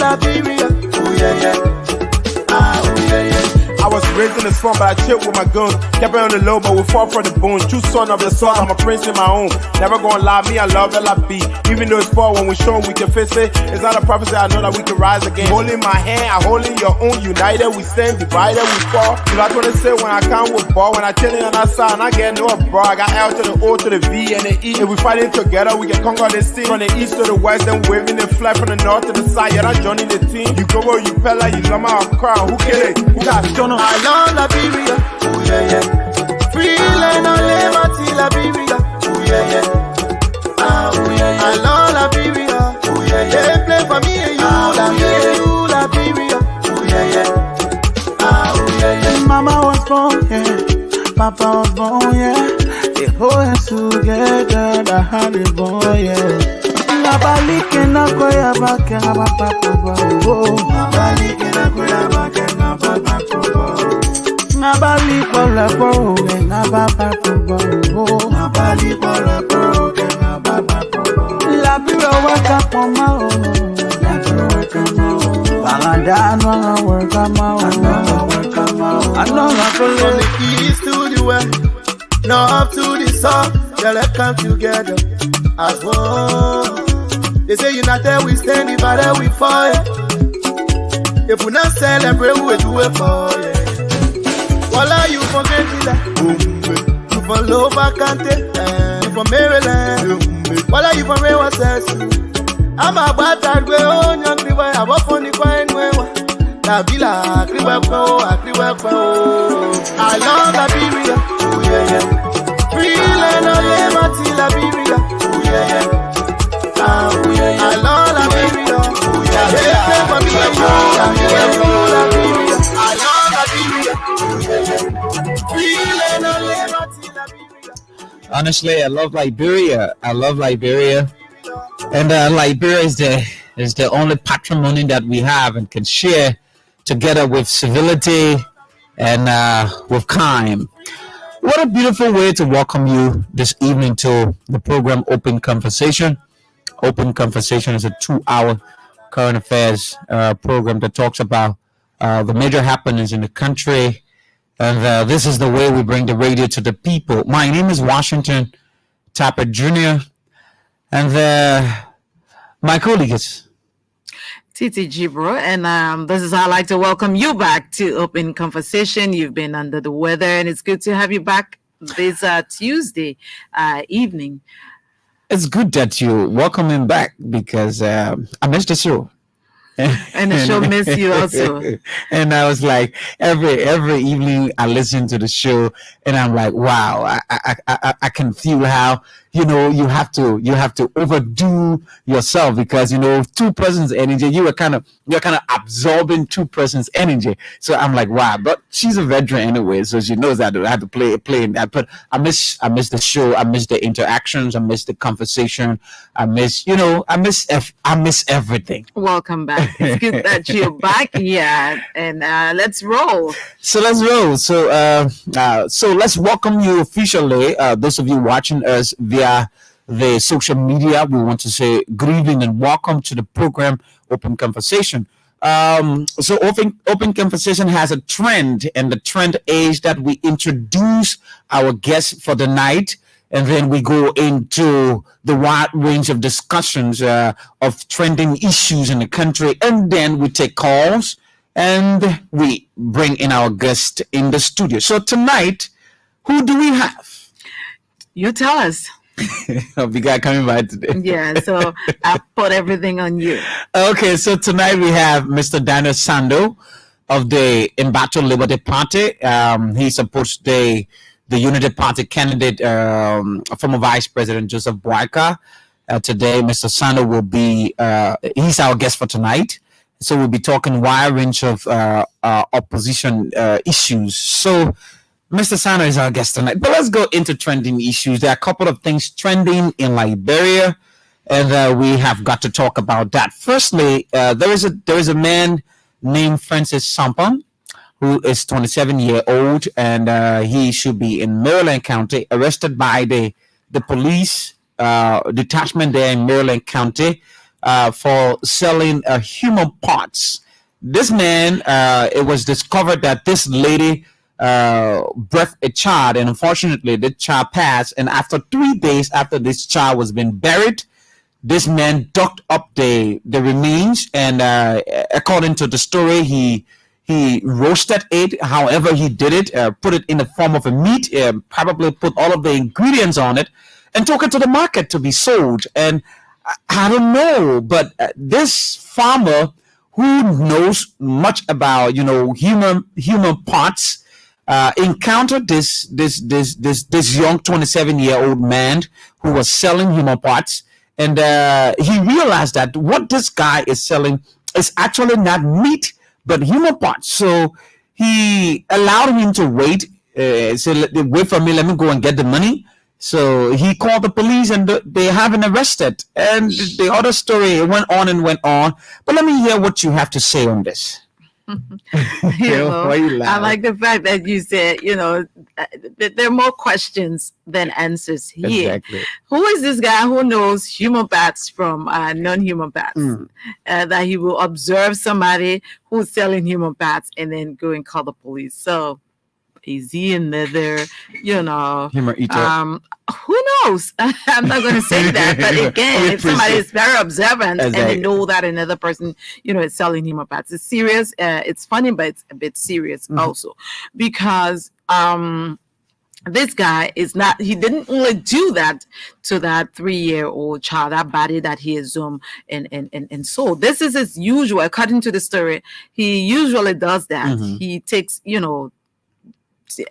Liberia. Oh yeah, yeah. Ah, oh yeah, yeah. I was raised in the slum, but I chilled with my guns. Kept it on the low, but we fought for the bones. True son of the sun, I'm a prince in my own. Never gonna lie, me, I love LIB. Even though it's far, when we show we can face it. It's not a prophecy, I know that we can rise again. Holding my hand, I holding your own. United, we stand, divided, we fall. You know what I say when I come with ball. When I chillin' on that side, and I get no bro. I got L to the O to the V and the E. If we fighting together, we can conquer this team. From the east to the west, then waving the flag from the north to the side. You're not joining the team. You go where you pella, you love my crown. Who kill it? Who got John? I love Liberia. Oh yeah, yeah. Free land on liberty, Liberia. Oh yeah, yeah. Ah, oh yeah, yeah. I love Liberia. Oh yeah, yeah. They play for me and you, Liberia. Oh yeah, yeah. Ah, oh yeah, yeah. Mama was born, yeah. Papa was born, yeah. They hold us together, the honey boy, yeah. Nabalike na koya bake na papa kobo. Nabalike na koya bake na papa kobo. Nabalike la koya na papa kobo. Nabalike la koya na papa kobo. La biro waka poma o. La biro waka ma o. Bagada no waka ma o. I know na from the east to the west, north to the south, yeah, let's come together as one. They say united we stand, divided we fall. If we not celebrate, we do it for you. Voila, you forget that. You from Lower County, you from Maryland. Voila, you from Rewa Sesu. I'm a bad that way on your river. I walk on the fine way. La villa, I love Liberia. Oh yeah, yeah. Free land on liberty, Liberia. Oh yeah, yeah. I love Liberia. Honestly, I love Liberia. And Liberia is the only patrimony that we have and can share together with civility and with crime. What a beautiful way to welcome you this evening to the program Open Conversation. Open Conversation is a 2-hour current affairs program that talks about the major happenings in the country. And this is the way we bring the radio to the people. My name is Washington Tappert Jr. And my colleague is Titi Gibro, and this is how I'd like to welcome you back to Open Conversation. You've been under the weather, and it's good to have you back this Tuesday evening. It's good that you welcome him back because I missed the show. And the show missed you also. And I was like, every evening I listen to the show, and I'm like, wow, I can feel how you have to overdo yourself because 2 persons energy. You're kind of absorbing 2 persons energy. So I'm like, wow. But she's a veteran anyway, so she knows that I have to play in that. But I miss the show. I miss the interactions. I miss the conversation. I miss everything. Welcome back. It's good that you're back. Yeah, and let's roll. So let's roll. So let's welcome you officially. Those of you watching us via the social media, we want to say good evening and welcome to the program Open Conversation. So Open Conversation has a trend, and the trend is that we introduce our guests for the night, and then we go into the wide range of discussions of trending issues in the country, and then we take calls and we bring in our guest in the studio. So tonight, who do we have? You tell us. We got coming by today. Yeah, so I put everything on you. Okay, so tonight we have Mr. Daniel Sando of the Embattled Liberty Party. He supports the Unity Party candidate, former Vice President Joseph Boakai. Today, Mr. Sando will be, he's our guest for tonight. So we'll be talking wide range of opposition issues. So Mr. Sando is our guest tonight. But let's go into trending issues. There are a couple of things trending in Liberia, and we have got to talk about that. Firstly, there is a man named Francis Sampan, who is 27-year-old, and he should be in Maryland County, arrested by the police detachment there in Maryland County for selling human parts. This man, it was discovered that this lady birthed a child, and unfortunately, the child passed. And after 3 days after this child was being buried, this man dug up the remains, and according to the story, he roasted it. However, he did it, put it in the form of a meat, probably put all of the ingredients on it, and took it to the market to be sold. And I don't know, but this farmer who knows much about human parts encountered this young 27-year-old man who was selling human parts, and he realized that what this guy is selling is actually not meat but human parts. So he allowed him to wait. Said, "Wait for me. Let me go and get the money." So he called the police, and they have him arrested. And the other story went on and went on. But let me hear what you have to say on this. I like the fact that you said, there are more questions than answers here. Exactly. Who is this guy who knows human bats from non-human bats? That he will observe somebody who's selling human bats and then go and call the police. So is he another, Humor eater. who knows? I'm not going to say that, but again, if somebody is very observant and they know that another person, is selling human bats, it's serious. It's funny, but it's a bit serious also, because this guy he didn't only do that to that 3-year-old child, that body that he assumed and sold. This is his usual, according to the story. He usually does that. He takes,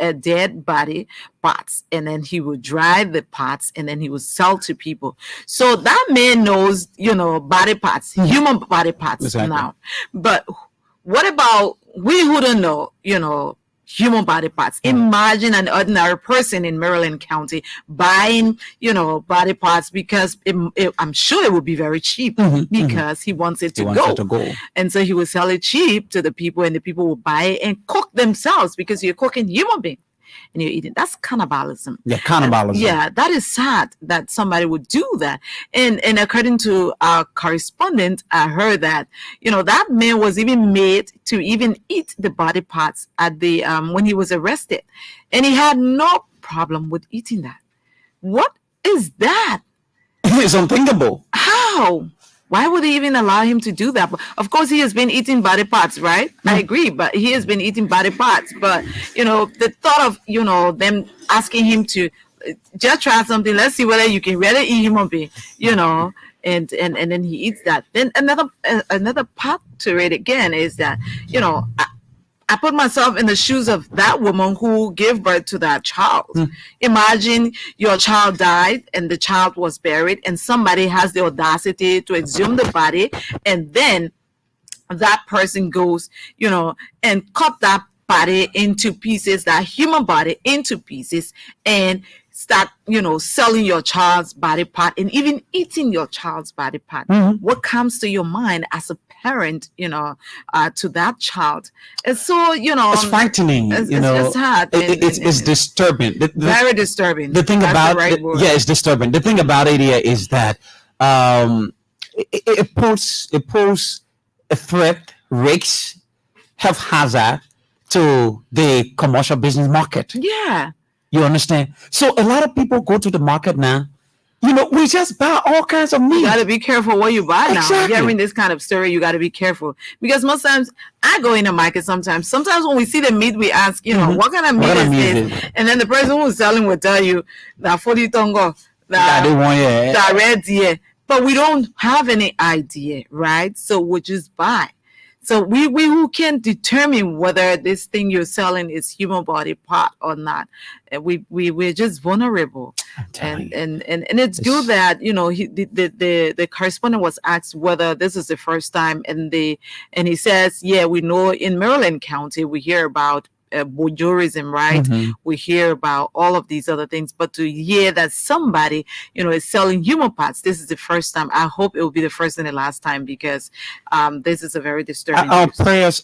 a dead body parts, and then he would dry the parts, and then he would sell to people. So that man knows, body parts, human body parts now. But what about we who don't know, human body parts? Imagine an ordinary person in Maryland County buying, body parts, because I'm sure it would be very cheap, because he wants it to go. And so he will sell it cheap to the people, and the people will buy it and cook themselves, because you're cooking human beings and you're eating. That's cannibalism. Yeah, cannibalism. Yeah, that is sad that somebody would do that. And according to our correspondent, I heard that, that man was even made to even eat the body parts at the when he was arrested. And he had no problem with eating that. What is that? It's unthinkable. How? Why would they even allow him to do that? But of course, he has been eating body parts, right? I agree, but he has been eating body parts. But, the thought of, them asking him to just try something, let's see whether you can really eat human being, and then he eats that. Then another part to it again is that, I put myself in the shoes of that woman who gave birth to that child. Imagine your child died and the child was buried, and somebody has the audacity to exhume the body, and then that person goes, and cut that body into pieces, that human body into pieces, and start, selling your child's body part and even eating your child's body part. What comes to your mind as a parent, to that child? And so, it's frightening. It's just hard. It's disturbing. Very disturbing. The thing about it's disturbing. The thing about it here is that it poses a threat, risks, health hazard to the commercial business market. Yeah. You understand? So a lot of people go to the market now. We just buy all kinds of meat. You got to be careful what you buy now. Exactly. If you're hearing this kind of story, you got to be careful, because most times I go in the market. Sometimes when we see the meat, we ask, what kind of meat is this? And then the person who's selling will tell you that 40 tongo, that red deer. But we don't have any idea, right? So we just buy. So we who can determine whether this thing you're selling is human body part or not. We're just vulnerable, and it's good that the correspondent was asked whether this is the first time, and he says, yeah, we know in Maryland County we hear about voyeurism, right? We hear about all of these other things, but to hear that somebody, is selling human parts, this is the first time. I hope it will be the first and the last time, because this is a very disturbing Our news. prayers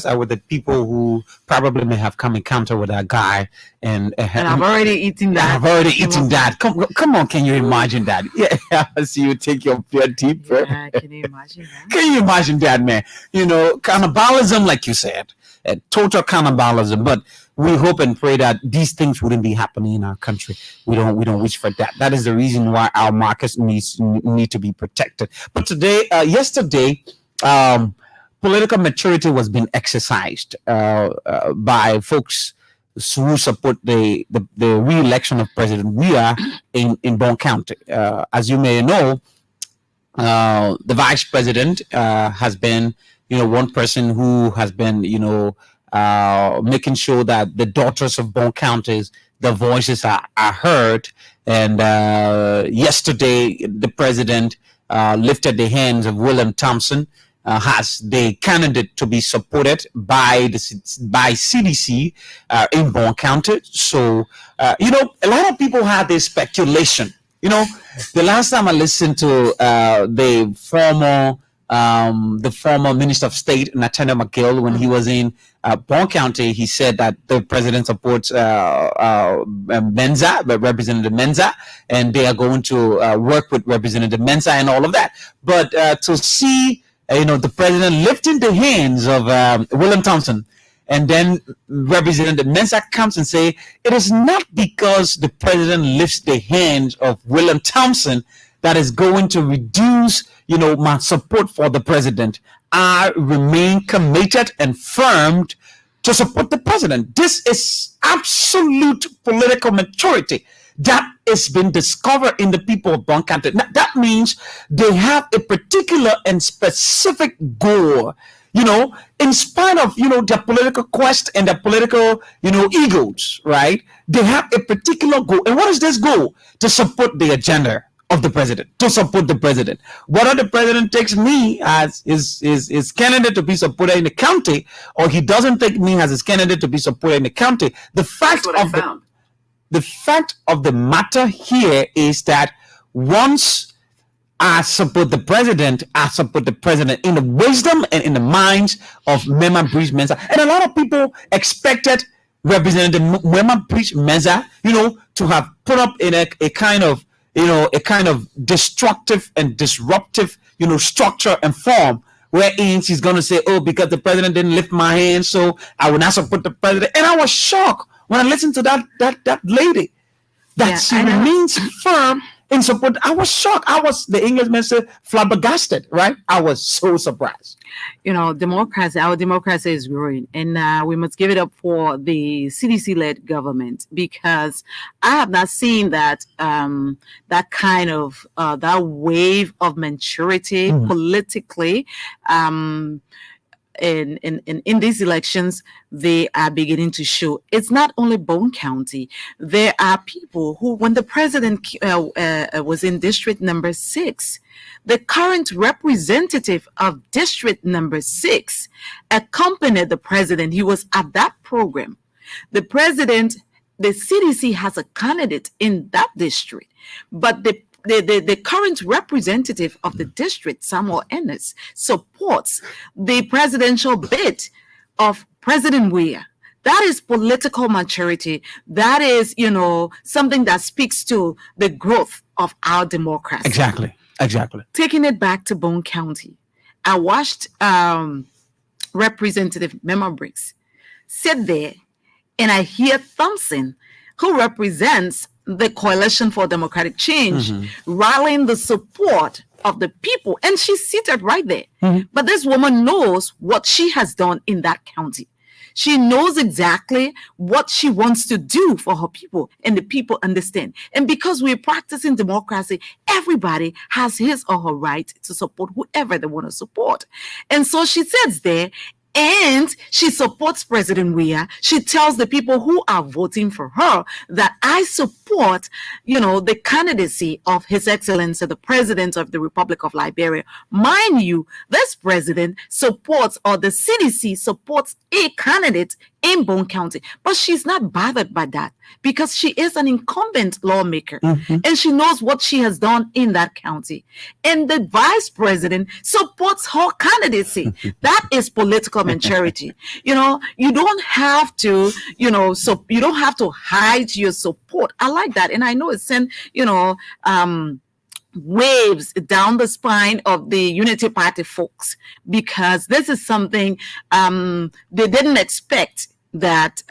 are with the people who probably may have come encounter with that guy, and I've already eaten that. I've already eaten that. Come on, can you imagine that? Yeah, see you take your deep breath. Yeah, can you imagine that? Can you imagine that, man? Cannibalism, like you said, total cannibalism. But we hope and pray that these things wouldn't be happening in our country. We don't wish for that. That is the reason why our markets need to be protected. But yesterday, political maturity was being exercised by folks who support the re-election of President Weah in Bond County. As you may know, the vice president has been, one person who has been, making sure that the daughters of Bond counties, the voices are heard. And yesterday, the president lifted the hands of William Thompson as the candidate to be supported by CDC in Bond County. So, a lot of people had this speculation. The last time I listened to the former Minister of State, Nathaniel McGill, when he was in Bond County, he said that the president supports Menza, Representative Menza, and they are going to work with Representative Menza and all of that. But to see, the president lifting the hands of William Thompson, and then Representative Mensa comes and say, it is not because the president lifts the hands of William Thompson that is going to reduce, my support for the president. I remain committed and firm to support the president. This is absolute political maturity that has been discovered in the people of Bond County. That means they have a particular and specific goal. In spite of, their political quest and their political, egos, right? They have a particular goal. And what is this goal? To support the agenda of the president, to support the president. Whether the president takes me as his candidate to be supported in the county, or he doesn't take me as his candidate to be supported in the county, the fact of the matter here is that once I support the president in the wisdom and in the minds of Mema Breach Mensa. And a lot of people expected Representative Mema Breach Mensa, to have put up in a kind of destructive and disruptive, structure and form, wherein she's going to say, oh, because the president didn't lift my hand, so I will not support the president. And I was shocked when I listened to that lady, that she remains firm in support. I was shocked. The Englishman said, flabbergasted, right? I was so surprised. Our democracy is growing, and we must give it up for the CDC-led government, because I have not seen that that kind of that wave of maturity politically. In these elections, they are beginning to show. It's not only Bone County. There are people who, when the president was in district number 6, the current representative of district number 6 accompanied the president. He was at that program. The CDC has a candidate in that district, but the current representative of the district, Samuel Ennis, supports the presidential bid of President Weah. That is political maturity. That is, something that speaks to the growth of our democracy. Exactly. Taking it back to Bone County, I watched Representative Mema Briggs sit there, and I hear Thompson, who represents the Coalition for Democratic Change, rallying the support of the people. And she's seated right there. But this woman knows what she has done in that county. She knows exactly what she wants to do for her people, and the people understand. And because we're practicing democracy, everybody has his or her right to support whoever they want to support. And so she sits there, and she supports President Weah. She tells the people who are voting for her that I support, the candidacy of His Excellency, the President of the Republic of Liberia. Mind you, this president supports, or the CDC supports, a candidate in Bone County. But she's not bothered by that because she is an incumbent lawmaker and she knows what she has done in that county. And the vice president supports her candidacy. That is political maturity. You know, you don't have to, so you don't have to hide your support. I like that. And I know it sent, waves down the spine of the Unity Party folks, because this is something they didn't expect, that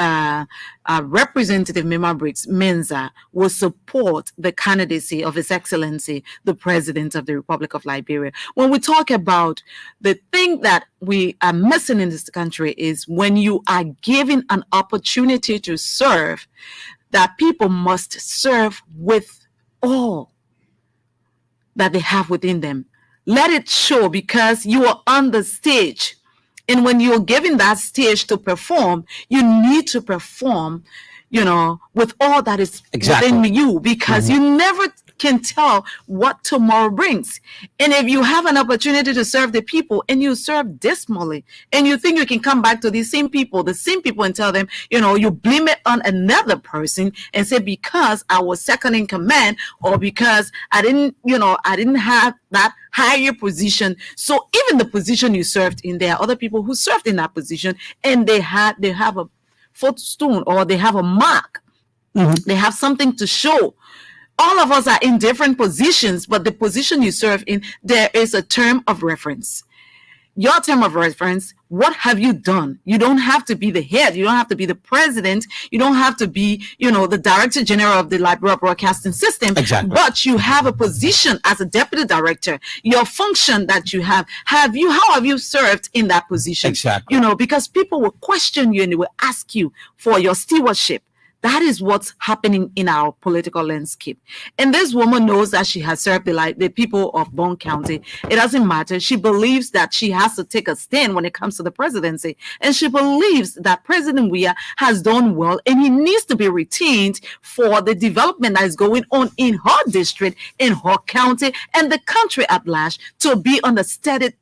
Representative Mima Briggs Menza will support the candidacy of His Excellency, the President of the Republic of Liberia. When we talk about the thing that we are missing in this country is when you are given an opportunity to serve, that people must serve with all that they have within them. Let it show, because you are on the stage. And when you're given that stage to perform, you need to perform, with all that is within you, because you never can tell what tomorrow brings. And if you have an opportunity to serve the people and you serve dismally, and you think you can come back to the same people and tell them, you blame it on another person and say, because I was second in command, or because I didn't have that higher position. So even the position you served in, there are other people who served in that position and they have a footstone, or they have a mark. They have something to show. All of us are in different positions, but the position you serve in, there is a term of reference. Your term of reference, what have you done? You don't have to be the head. You don't have to be the president. You don't have to be, the director general of the Liberia Broadcasting System. Exactly. But you have a position as a deputy director. Your function that you have, how have you served in that position? Exactly. Because people will question you and they will ask you for your stewardship. That is what's happening in our political landscape. And this woman knows that she has served the people of Bone County. It doesn't matter. She believes that she has to take a stand when it comes to the presidency. And she believes that President Weah has done well, and he needs to be retained for the development that is going on in her district, in her county, and the country at large, to be on a steady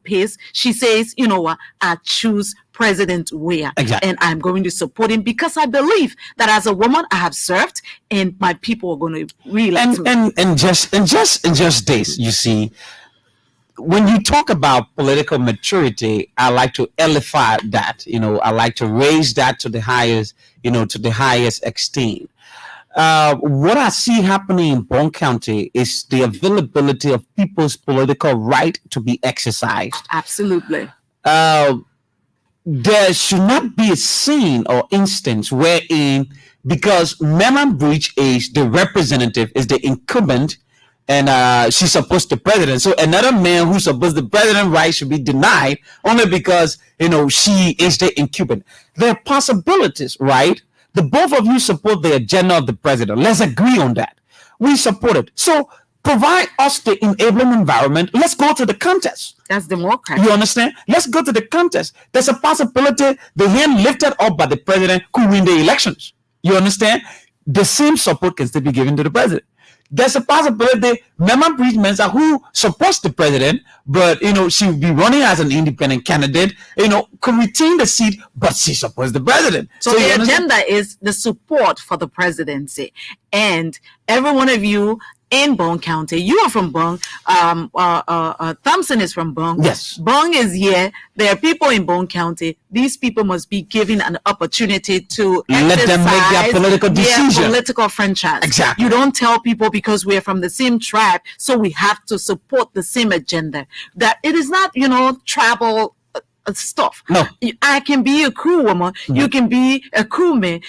pace. She says, what, I choose President Weah. Exactly. And I'm going to support him because I believe that as a woman I have served and my people are going to realize and just this, you see, when you talk about political maturity, I like to elevate that. I like to raise that to the highest, extent. What I see happening in Bone County is the availability of people's political right to be exercised. Absolutely. There should not be a scene or instance wherein, because Mema Bridge is the representative, is the incumbent, and she supposed the president. So another man who supposed the president right should be denied only because she is the incumbent. There are possibilities, right? The both of you support the agenda of the president. Let's agree on that. We support it. So provide us the enabling environment. Let's go to the contest. That's democracy. You understand? Let's go to the contest. There's a possibility the hand lifted up by the president could win the elections. You understand? The same support can still be given to the president. There's a possibility Mema Bridge Mensa, who supports the president, but she will be running as an independent candidate, could retain the seat, but she supports the president. So the agenda is the support for the presidency. And every one of you in Bone County, you are from Bone. Thompson is from Bone. Yes. Bone is here. There are people in Bone County. These people must be given an opportunity to let them make their political decision. Their political franchise. Exactly. You don't tell people because we're from the same tribe, so we have to support the same agenda. That it is not, tribal stuff. No. I can be a crew woman. Mm-hmm. You can be a crewman.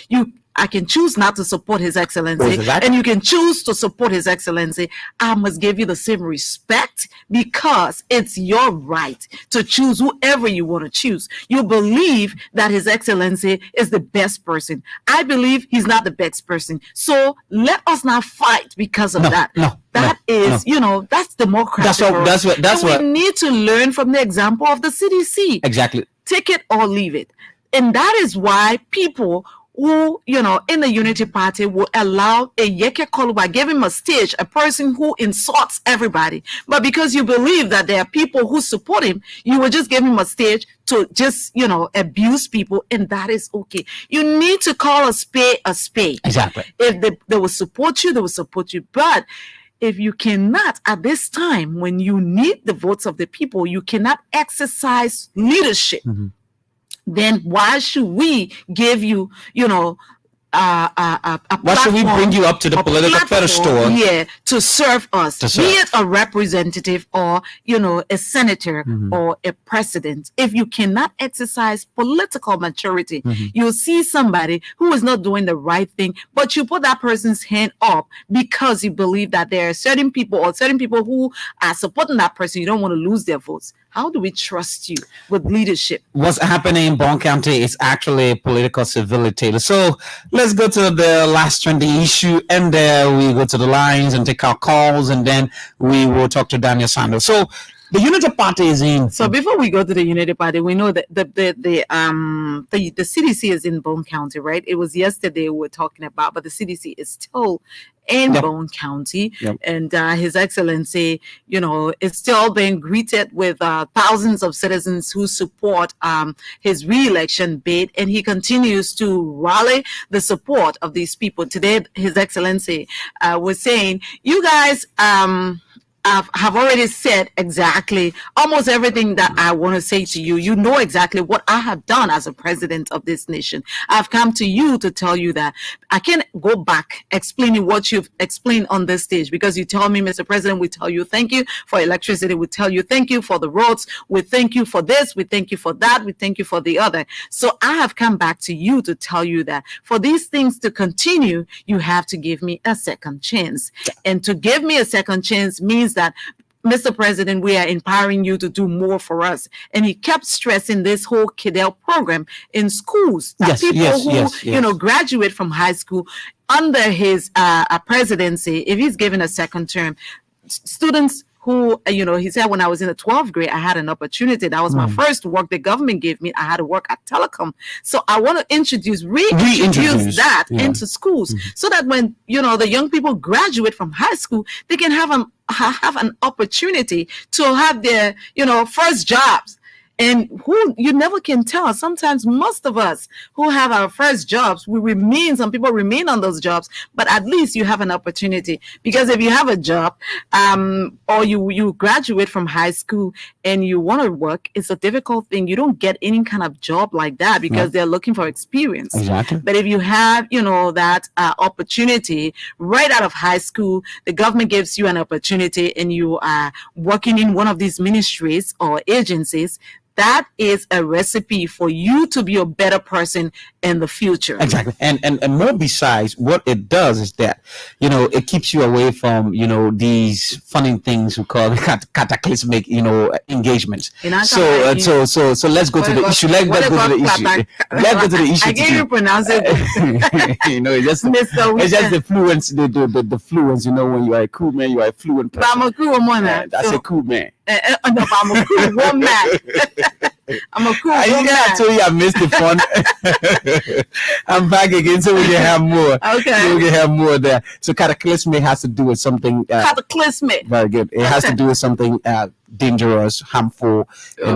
I can choose not to support His Excellency, exactly. And you can choose to support His Excellency. I must give you the same respect because it's your right to choose whoever you want to choose. You believe that His Excellency is the best person. I believe he's not the best person. So let us not fight because of that. That's democracy. That's what we need to learn from the example of the CDC. Exactly. Take it or leave it. And that is why people who, in the Unity Party will allow a Yeke Koluba, give him a stage, a person who insults everybody. But because you believe that there are people who support him, you will just give him a stage to just, abuse people, and that is okay. You need to call a spade a spade. Exactly. If they will support you, they will support you. But if you cannot, at this time, when you need the votes of the people, you cannot exercise leadership, then why should we give you, a why should we bring you up to the political pedestal? Yeah, to serve us, be it a representative or, a senator or a president. If you cannot exercise political maturity, you'll see somebody who is not doing the right thing, but you put that person's hand up because you believe that there are certain people who are supporting that person. You don't want to lose their votes. How do we trust you with leadership? What's happening in Bond County is actually political civility. So let's go to the last trending issue, and we go to the lines and take our calls, and then we will talk to Daniel Sando. So the Unity Party is in. So before we go to the Unity Party, we know that the CDC is in Bone County, right? It was yesterday we were talking about, but the CDC is still in Bone County, and His Excellency, is still being greeted with thousands of citizens who support his re-election bid, and he continues to rally the support of these people. Today, His Excellency was saying, "You guys." Have already said exactly almost everything that I want to say to you. You know exactly what I have done as a president of this nation. I've come to you to tell you that I can't go back explaining what you've explained on this stage, because you tell me, Mr. President, we tell you thank you for electricity. We tell you thank you for the roads. We thank you for this. We thank you for that. We thank you for the other. So I have come back to you to tell you that for these things to continue, you have to give me a second chance. And to give me a second chance means that, Mr. President, we are empowering you to do more for us. And he kept stressing this whole Kidel program in schools. That people who graduate from high school under his presidency, if he's given a second term, students who, he said, when I was in the 12th grade, I had an opportunity. That was my first work the government gave me. I had to work at Telecom. So I want to reintroduce that into schools so that when, the young people graduate from high school, they can have an opportunity to have their, first jobs. And who you never can tell. Sometimes most of us who have our first jobs, some people remain on those jobs, but at least you have an opportunity. Because if you have a job, or you graduate from high school and you want to work, it's a difficult thing. You don't get any kind of job like that because they're looking for experience. Exactly. But if you have, that opportunity right out of high school, the government gives you an opportunity and you are working in one of these ministries or agencies, that is a recipe for you to be a better person in the future. Exactly. And more besides, what it does is that, it keeps you away from, these funny things we call cataclysmic, engagements. So let's go to the issue. Let's go to the issue. I can't even pronounce it. It's just the fluence, the fluence, when you are a cool man, you are a fluent person. I'm a cool woman. That's a cool man. I'm a cool woman. I'm a cool woman. I told you I missed the fun. I'm back again, so we can have more. Okay. So we can have more there. So cataclysmic has to do with something. Cataclysmic. Very good. It has to do with something dangerous, harmful,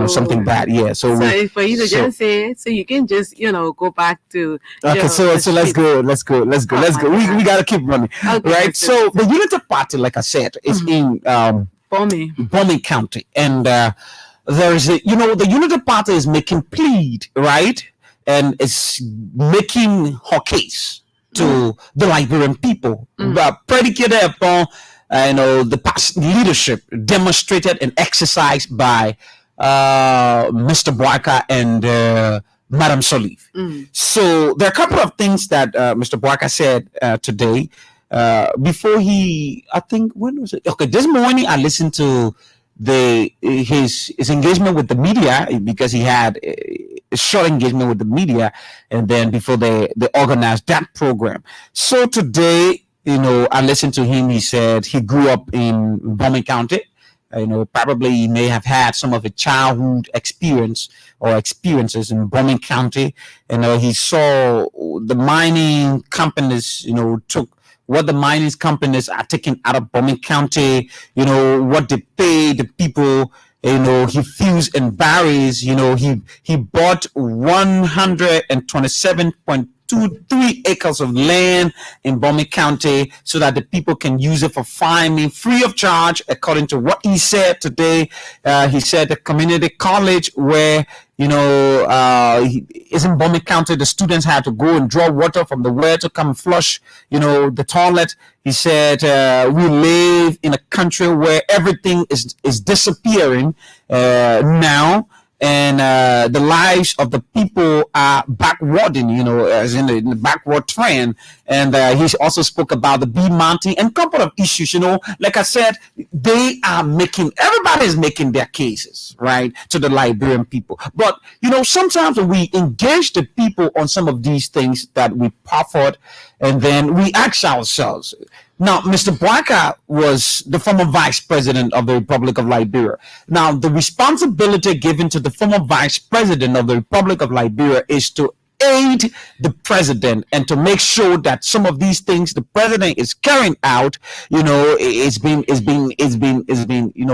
something bad. Yeah. So for you to just say, so you can just go back to. Okay. So let's go. We gotta keep running. Okay, right. So the Unity Party, like I said, is in Bowman County, and there is the Unity Party is making plead, right, and it's making her case to the Liberian people, predicated upon the past leadership demonstrated and exercised by Mr. Boaka and Madam Solif. So there are a couple of things that Mr. Boaka said today. Before I think, when was it? Okay, this morning I listened to his engagement with the media, because he had a short engagement with the media, and then before they organized that program. So today, I listened to him. He said he grew up in Bowman County, Probably he may have had some of a childhood experiences in Birmingham County. He saw the mining companies, took what the mining companies are taking out of Birmingham County, what they pay the people. He fused and varies. He bought 127.23 acres of land in Birmingham County so that the people can use it for farming free of charge, according to what he said today. He said the community college where is in Birmingham County, the students had to go and draw water from the well to come flush, the toilet. He said, we live in a country where everything is disappearing now, and the lives of the people are backwarding, as in the backward trend. And he also spoke about the bee mounting and a couple of issues, like I said, everybody is making their cases, right, to the Liberian people. But, sometimes when we engage the people on some of these things that we proffered, and then we ask ourselves, now, Mr. Boaka was the former vice president of the Republic of Liberia. Now, the responsibility given to the former vice president of the Republic of Liberia is to aid the president and to make sure that some of these things the president is carrying out, is being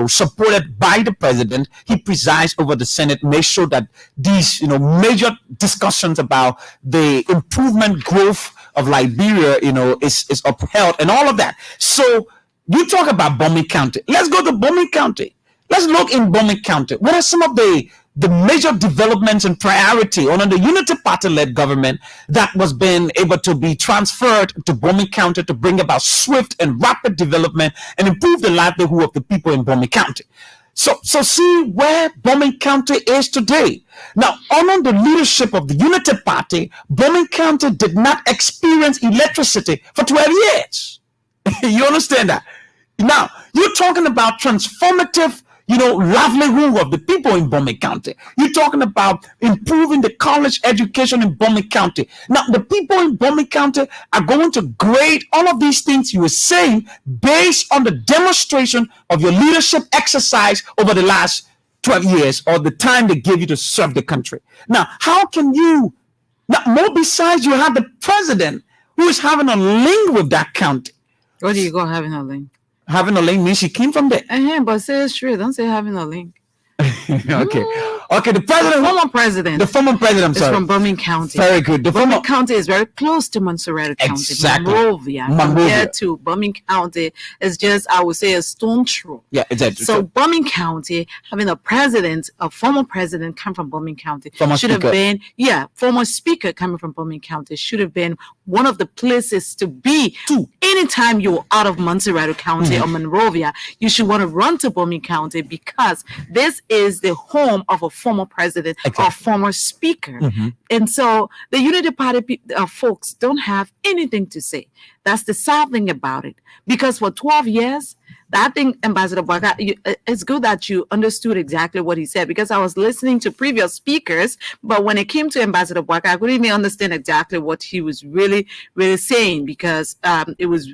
supported by the president. He presides over the Senate, makes sure that these, major discussions about the improvement growth of Liberia, is upheld and all of that. So you talk about Birmingham County. Let's go to Birmingham County. Let's look in Birmingham County. What are some of the major developments and priority under the Unity Party-led government that was being able to be transferred to Birmingham County to bring about swift and rapid development and improve the livelihood of the people in Birmingham County? So see where Birmingham County is today. Now, under the leadership of the Unity Party, Birmingham County did not experience electricity for 12 years. You understand that? Now, you're talking about transformative, livelihood of the people in Birmingham County. You're talking about improving the college education in Birmingham County. Now, the people in Birmingham County are going to grade all of these things you were saying based on the demonstration of your leadership exercise over the last 12 years or the time they gave you to serve the country. Now, how can you, more besides you have the president who is having a link with that county. What do you call having a link? Having a link means she came from there. But say it's true. Don't say having a link. Okay, the former president. The former president, I'm sorry. Is from Birmingham County. Very good. The Birmingham County is very close to Montserrat County. Exactly. Monrovia. Compared to Birmingham County, it's just, I would say, a stone throw. Yeah, exactly. So Birmingham County, having a former president come from Birmingham County, former speaker coming from Birmingham County should have been one of the places to be. Anytime you're out of Montserrat County or Monrovia, you should want to run to Birmingham County because this is the home of a former president or former speaker. And so the Unity Party folks don't have anything to say. That's the sad thing about it. Because for 12 years, I think, Ambassador Boaka, it's good that you understood exactly what he said, because I was listening to previous speakers, but when it came to Ambassador Boaka, I couldn't even understand exactly what he was really, really saying, because he was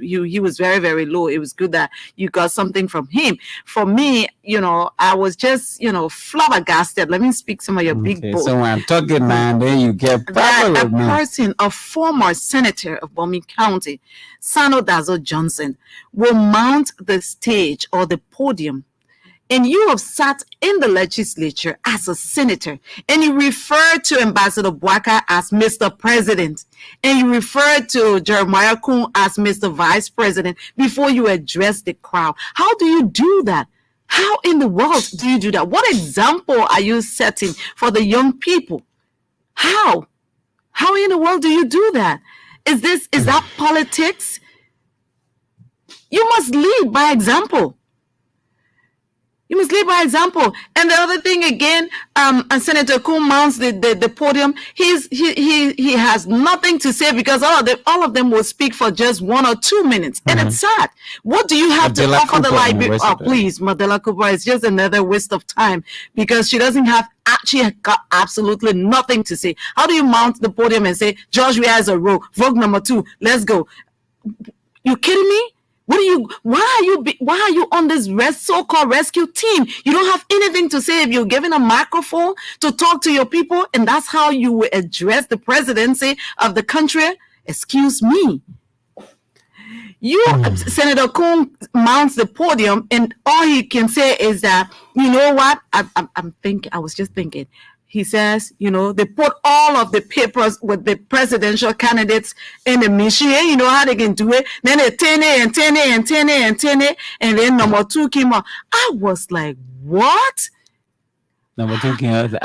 very, very low. It was good that you got something from him. For me, I was just, flabbergasted. Let me speak some of your big boys. So when I'm talking, man, then you get that a former senator of Birmingham County, Sano Dazo Johnson, will mount the stage or the podium, and you have sat in the legislature as a senator, and you referred to Ambassador Boaka as Mr. President, and you referred to Jeremiah Kun as Mr. Vice President before you address the crowd. How do you do that? How in the world do you do that? What example are you setting for the young people? How in the world do you do that? Is that politics? You must lead by example. You must lead by example. And the other thing again, Senator Kun mounts the podium. He has nothing to say because all of them will speak for just 1 or 2 minutes, and it's sad. What do you have to offer the library? Oh, please, Madela Cooper, it's just another waste of time because she got absolutely nothing to say. How do you mount the podium and say George Weah is a rogue, vote number 2, let's go? You kidding me? Why are you on this so-called rescue team? You don't have anything to say if you're given a microphone to talk to your people, and that's how you will address the presidency of the country. Excuse me. Senator Coon mounts the podium, and all he can say is that, you know what? I was just thinking. He says, they put all of the papers with the presidential candidates in the machine. You know how they can do it. Then they 10 it, and then number 2 came out. I was like, what? Number 2 came out. Is that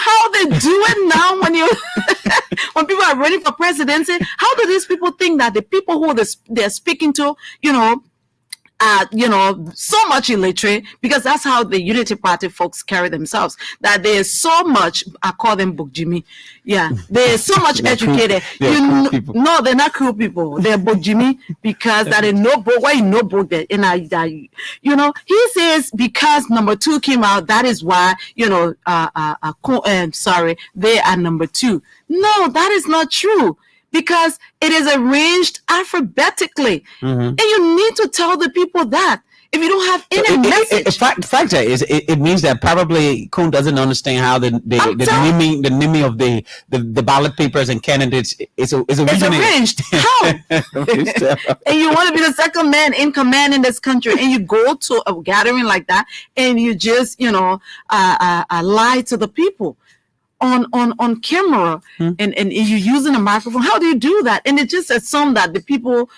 how they do it now when people are running for presidency? How do these people think that the people who they're speaking to, so much illiterate, because that's how the Unity Party folks carry themselves, that there's so much, I call them book Jimmy. Yeah, they're so much educated. No, they're not cool people. They're book Jimmy, because that is no book. Why no book that? And he says because number 2 came out, that is why, they are number 2. No, that is not true. Because it is arranged alphabetically. And you need to tell the people that. If you don't have any message. Fact is, it means that probably Kuhn doesn't understand how the naming of the ballot papers and candidates is arranged. How? And you want to be the second man in command in this country, and you go to a gathering like that, and you just, lie to the people on camera, and you're using a microphone. How do you do that? And it just assumes that the people,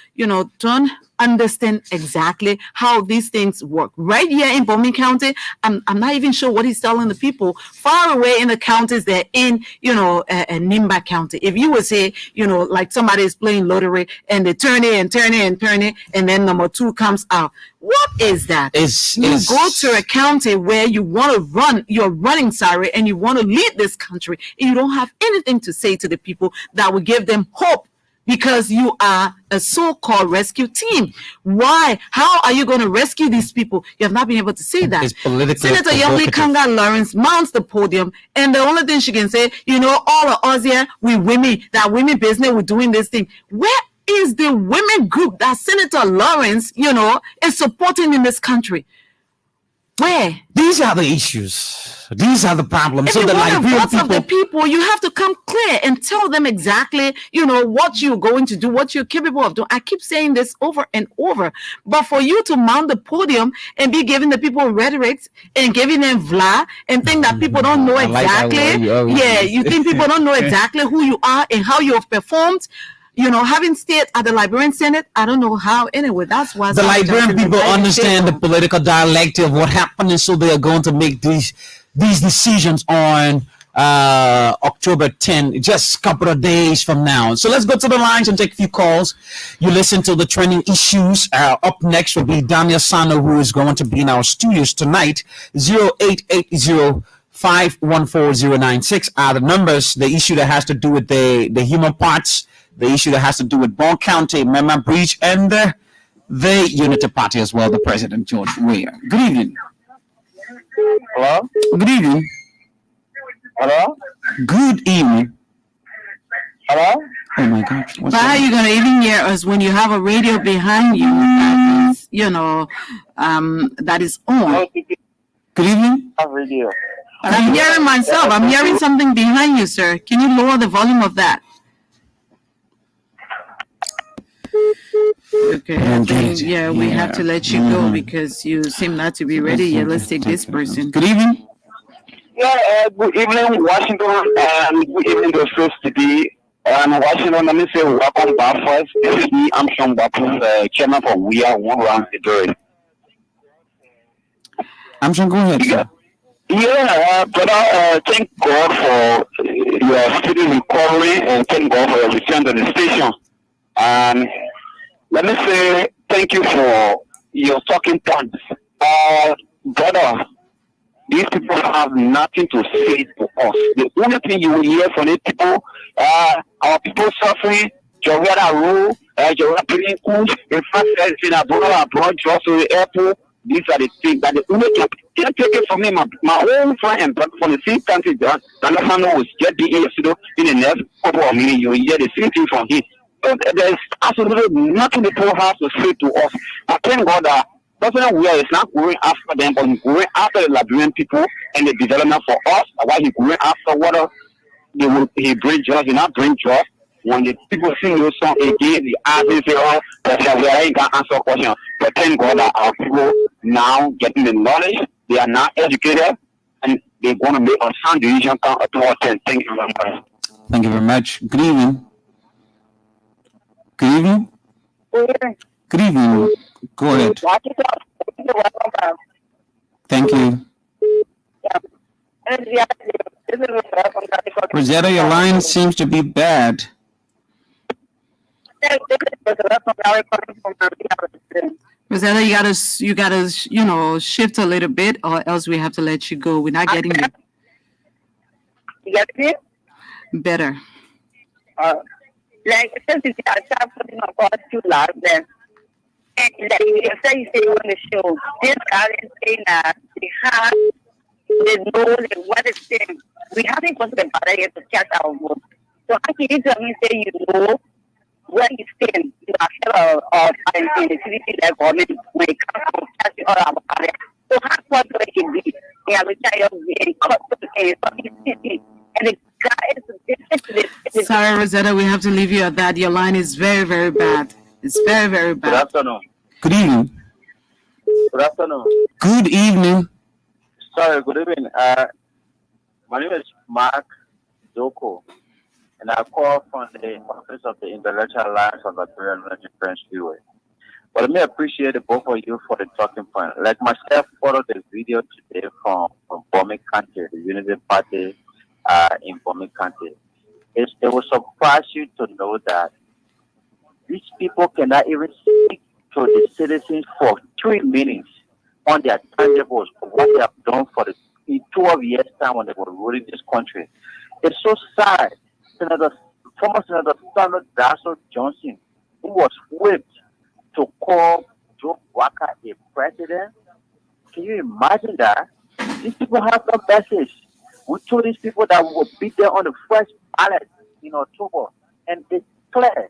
don't understand exactly how these things work. Right here in Bombing County, I'm not even sure what he's telling the people. Far away in the counties, they're in, Nimba County. If you would say, like somebody is playing lottery and they turn it, and then number 2 comes out. What is that? You go to a county where you want to run, you're running, and you want to lead this country, and you don't have anything to say to the people that will give them hope, because you are a so-called rescue team. Why? How are you going to rescue these people? You have not been able to say that. Senator Yumli Kanga Lawrence mounts the podium, and the only thing she can say, all of us here, we women, that women business, we're doing this thing. Where is the women group that Senator Lawrence, is supporting in this country? Where? These are the issues. These are the problems. If so you the want Liberian votes of the people, you have to come clear and tell them exactly, what you're going to do, what you're capable of doing. I keep saying this over and over. But for you to mount the podium and be giving the people rhetorics and giving them vla and think that people don't know exactly. You think people don't know exactly who you are and how you have performed. Having stayed at the Liberian Senate, I don't know how. Anyway, that's why the Liberian people understand the political dialect of what happened, and so they are going to make these decisions on October 10, just a couple of days from now. So let's go to the lines and take a few calls. You listen to the trending issues. Up next will be Daniel Sano, who is going to be in our studios tonight. 0880 514-096 are the numbers. The issue that has to do with the human parts, the issue that has to do with Bond County, Mema Breach, and the Unity Party as well, the President George Weah. Good evening. Hello? Good evening. Hello? Good evening. Hello? Oh my gosh. But how are you going to even hear us when you have a radio behind you that is, that is on? Good evening. Radio. I'm hearing myself. I'm hearing something behind you, sir. Can you lower the volume of that? Okay, I think, we have to let you go because you seem not to be ready yet. Let's take this person. Good evening. Good evening, Washington, and good evening to First City. Washington, let me say welcome back first. This is me, I'm Sean Bapu, chairman for We Are One Round the Jury. I'm Sean, go ahead, sir. Brother, thank God for your speedy recovery and thank God for your return to the station. Let me say thank you for your talking points. Brother, these people have nothing to say to us. The only thing you will hear from these people, our people suffering, Jawara Rule, Jawara Prince, in fact, in abroad, just to the airport. These are the things that the only can take it from me. My own friend and brother from the same country, that was just the in the next couple of minutes, you hear the same thing from him. There's absolutely nothing the people have to say to us. I thank God that President Weah is not going after them, but he's going after the Liberian people and the development for us. Why he's going after what he bring jobs, he not bring jobs. When the people sing those songs again, the artists say, "Oh, President Weah ain't gonna answer questions." But thank God that our people now getting the knowledge, they are now educated, and they're going to make a sound decision come towards them. Thank you very much. Thank you very much. Good evening. Good evening. Good evening. Go ahead. Thank you. Rosetta, your line seems to be bad. Rosetta, you gotta, shift a little bit, or else we have to let you go. We're not getting you. You get it? Better. Like, since you start putting on God too loud, then, like, you say on the show, this guy is saying that they know what is saying. We haven't gone to the border yet to cast our vote. So, how can you tell me, say you know what he's saying to accept our in the city like government when it comes to casting all our border? So, how far do it be? They have a child in court and the guy is Sorry, Rosetta, we have to leave you at that. Your line is very, very bad. It's very, very bad. Good afternoon. Good evening. Good afternoon. Good evening. Sorry, good evening. My name is Mark Doko, and I call from the office of the Intellectual Alliance of Liberian French Freeway. But let me appreciate the both of you for the talking point. Like myself, followed the video today from Bomi County, the Unity Party in Bomi County. It will surprise you to know that these people cannot even speak to the citizens for 3 minutes on their tangibles for what they have done in 12 years' time when they were ruling this country. It's so sad. Former Senator Samuel Dasso Johnson, who was whipped to call Joe Walker a president. Can you imagine that? These people have no message. We told these people that we will beat them on the first ballot in October, and it's clear.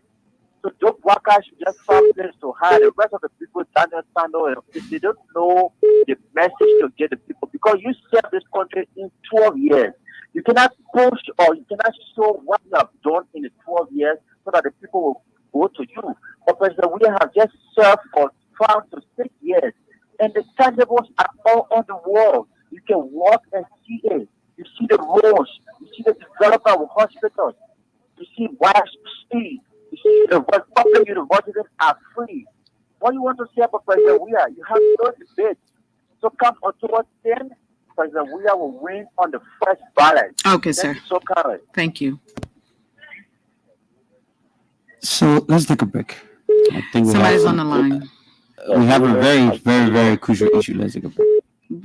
So Joe Walker should just find place to hire the rest of the people, Daniel Sando, if they don't know the message to get the people, because you serve this country in 12 years. You cannot push or you cannot show what you have done in the 12 years so that the people will go to you. But President William have just served for 5 to 6 years, and the tangibles are all on the wall. You can walk and see it. You see the roads. You see the development of hospitals. You see wide speed. You see the public universities are free. What you want to say about President William? You have no debate. So come October 10th, President William will win on the first ballot. Okay, sir. So correct. Thank you. So let's take a break. I think Somebody's on the line. We have a very, very, very crucial issue. Let's take a break.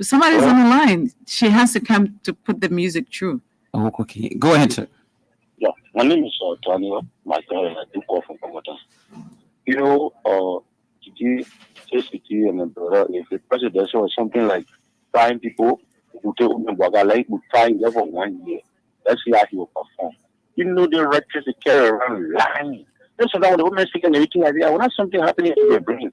Somebody's on the line. She has to come to put the music through. Oh, okay. Go ahead, sir. Yeah, my name is Tanya. My daughter, I do call from Pomota. You know, today, and my brother, if the presidential or something like 5 people who take like would find them for 1 year, let's see how he will perform. You know, the rectors they carry around lying. Then sometimes when the women speak and everything like that, when that's something happening to their brain.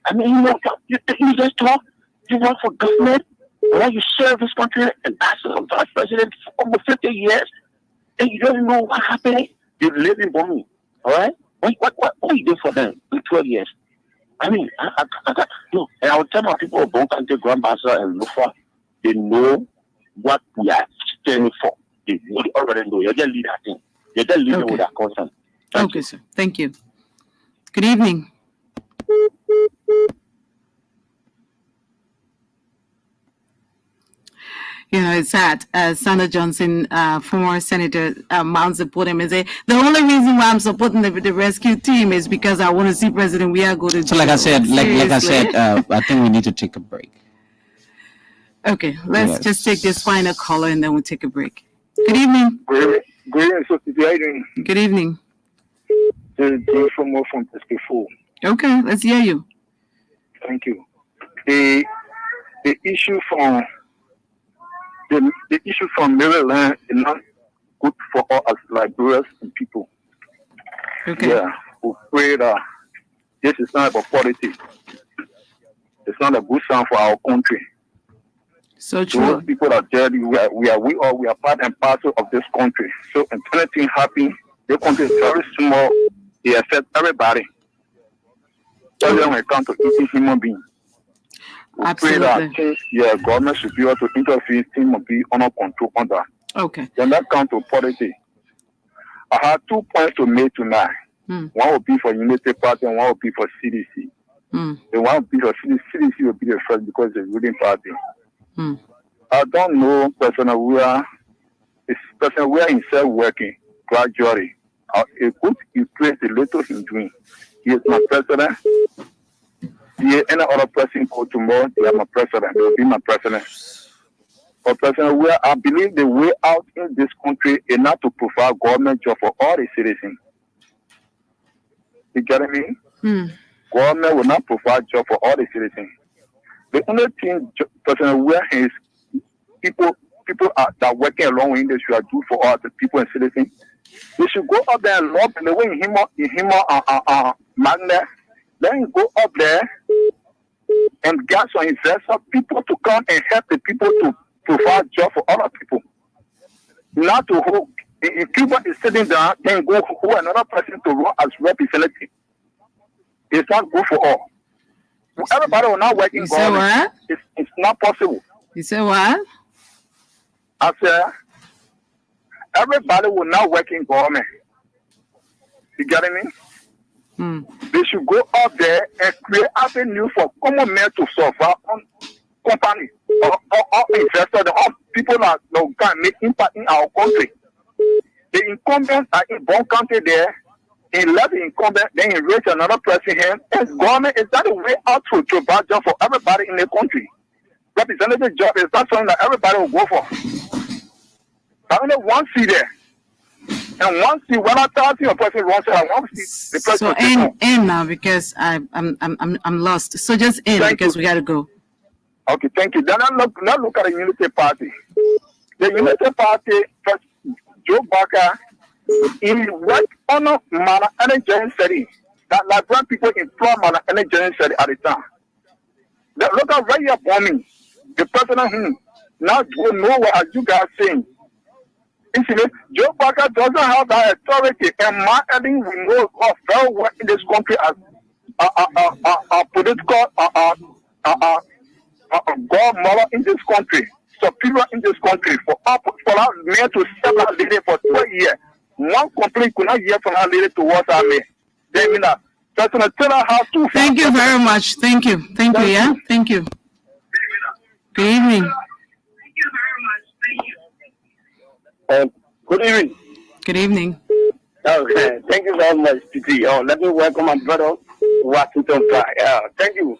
I mean, you just talk, you work for government, or you serve this country and that's the vice president for over 50 years, and you don't know what happened. You live in Bomi, all right? What you do for them in 12 years? I mean, no, and I would tell my people of Bon Country, Grandmaster, and Lufa, they know what we are standing for. They already know. You're just leading that thing. You're just leading with that concern. Okay, sir. Thank you. Good evening. You know, it's sad. Sandra Johnson, former senator, mounts the podium and say, the only reason why I'm supporting the rescue team is because I want to see President Weah go to jail. So like I said, I think we need to take a break. Okay, let's just take this final caller and then we'll take a break. Good evening. Good evening. Good evening. This is from Pesquifo. Okay, let's hear you. Thank you. The issue from the issue from Maryland is not good for us as Liberians and people. Okay. Yeah, we pray that this is not about politics. It's not a good sign for our country. So Those true. people that tell you we are part and parcel of this country. So if anything happens, this country is very small. It affects everybody. Especially when it comes to eating human beings. We pray that Absolutely. government should be able to interfere, things will be under control on that. Okay. Then that comes to politics. I have 2 points to make tonight. Hmm. One will be for Unity Party and one will be for CDC. Hmm. The one will be for CDC will be the first because it's a ruling party. Hmm. I don't know President Where himself working gradually. A good place a little in doing. He is my president. Any other person go tomorrow, they are my president. They will be my president. But President Where I believe the way out in this country is not to provide government job for all the citizens. You get me? Hmm. Government will not provide job for all the citizens. The only thing President Where is people that are working along with industry are do for all the people and citizens. They should go up there and lobby the way in him magnet. Then go up there and get some investors, people to come and help the people to provide job for other people. Not to who if people is sitting down, then go who another person to run as representative. It's not good for all. Everybody will not work in You say government. what? It's not possible. You say what? I said everybody will not work in government. You getting me? Hmm. They should go out there and create avenue for common men to survive on companies or investors or people that can make impact in our country. The incumbents are in one country there, he left the incumbent, then he raised another person here. And government is that a way out to provide job for everybody in the country. Representative job is not something that everybody will go for. I only one seat there. And once you when I tell you a person wants I want to see the person. So end now because I'm lost. So just end because we gotta go. Okay, thank you. Then I look at the Unity Party. The Unity Party, Joe Barker, he worked on a Mana Energy City. That Liberian people employ Mana Energy City at the time. Look at where you're bombing. The president now you know what are you guys saying. Joe Barker doesn't have that authority, and Mark Edding we know very well in this country as a political godmother in this country, superior in this country. For our man to serve our lady for 12 years, one complaint could not hear from our lady towards our man. They mean that President Taylor has to. Thank you very much. Thank you. Yeah. Thank you. Good evening. Good evening. Good evening. Okay, thank you very much, Titi. Let me welcome my brother, Washington. Thank you.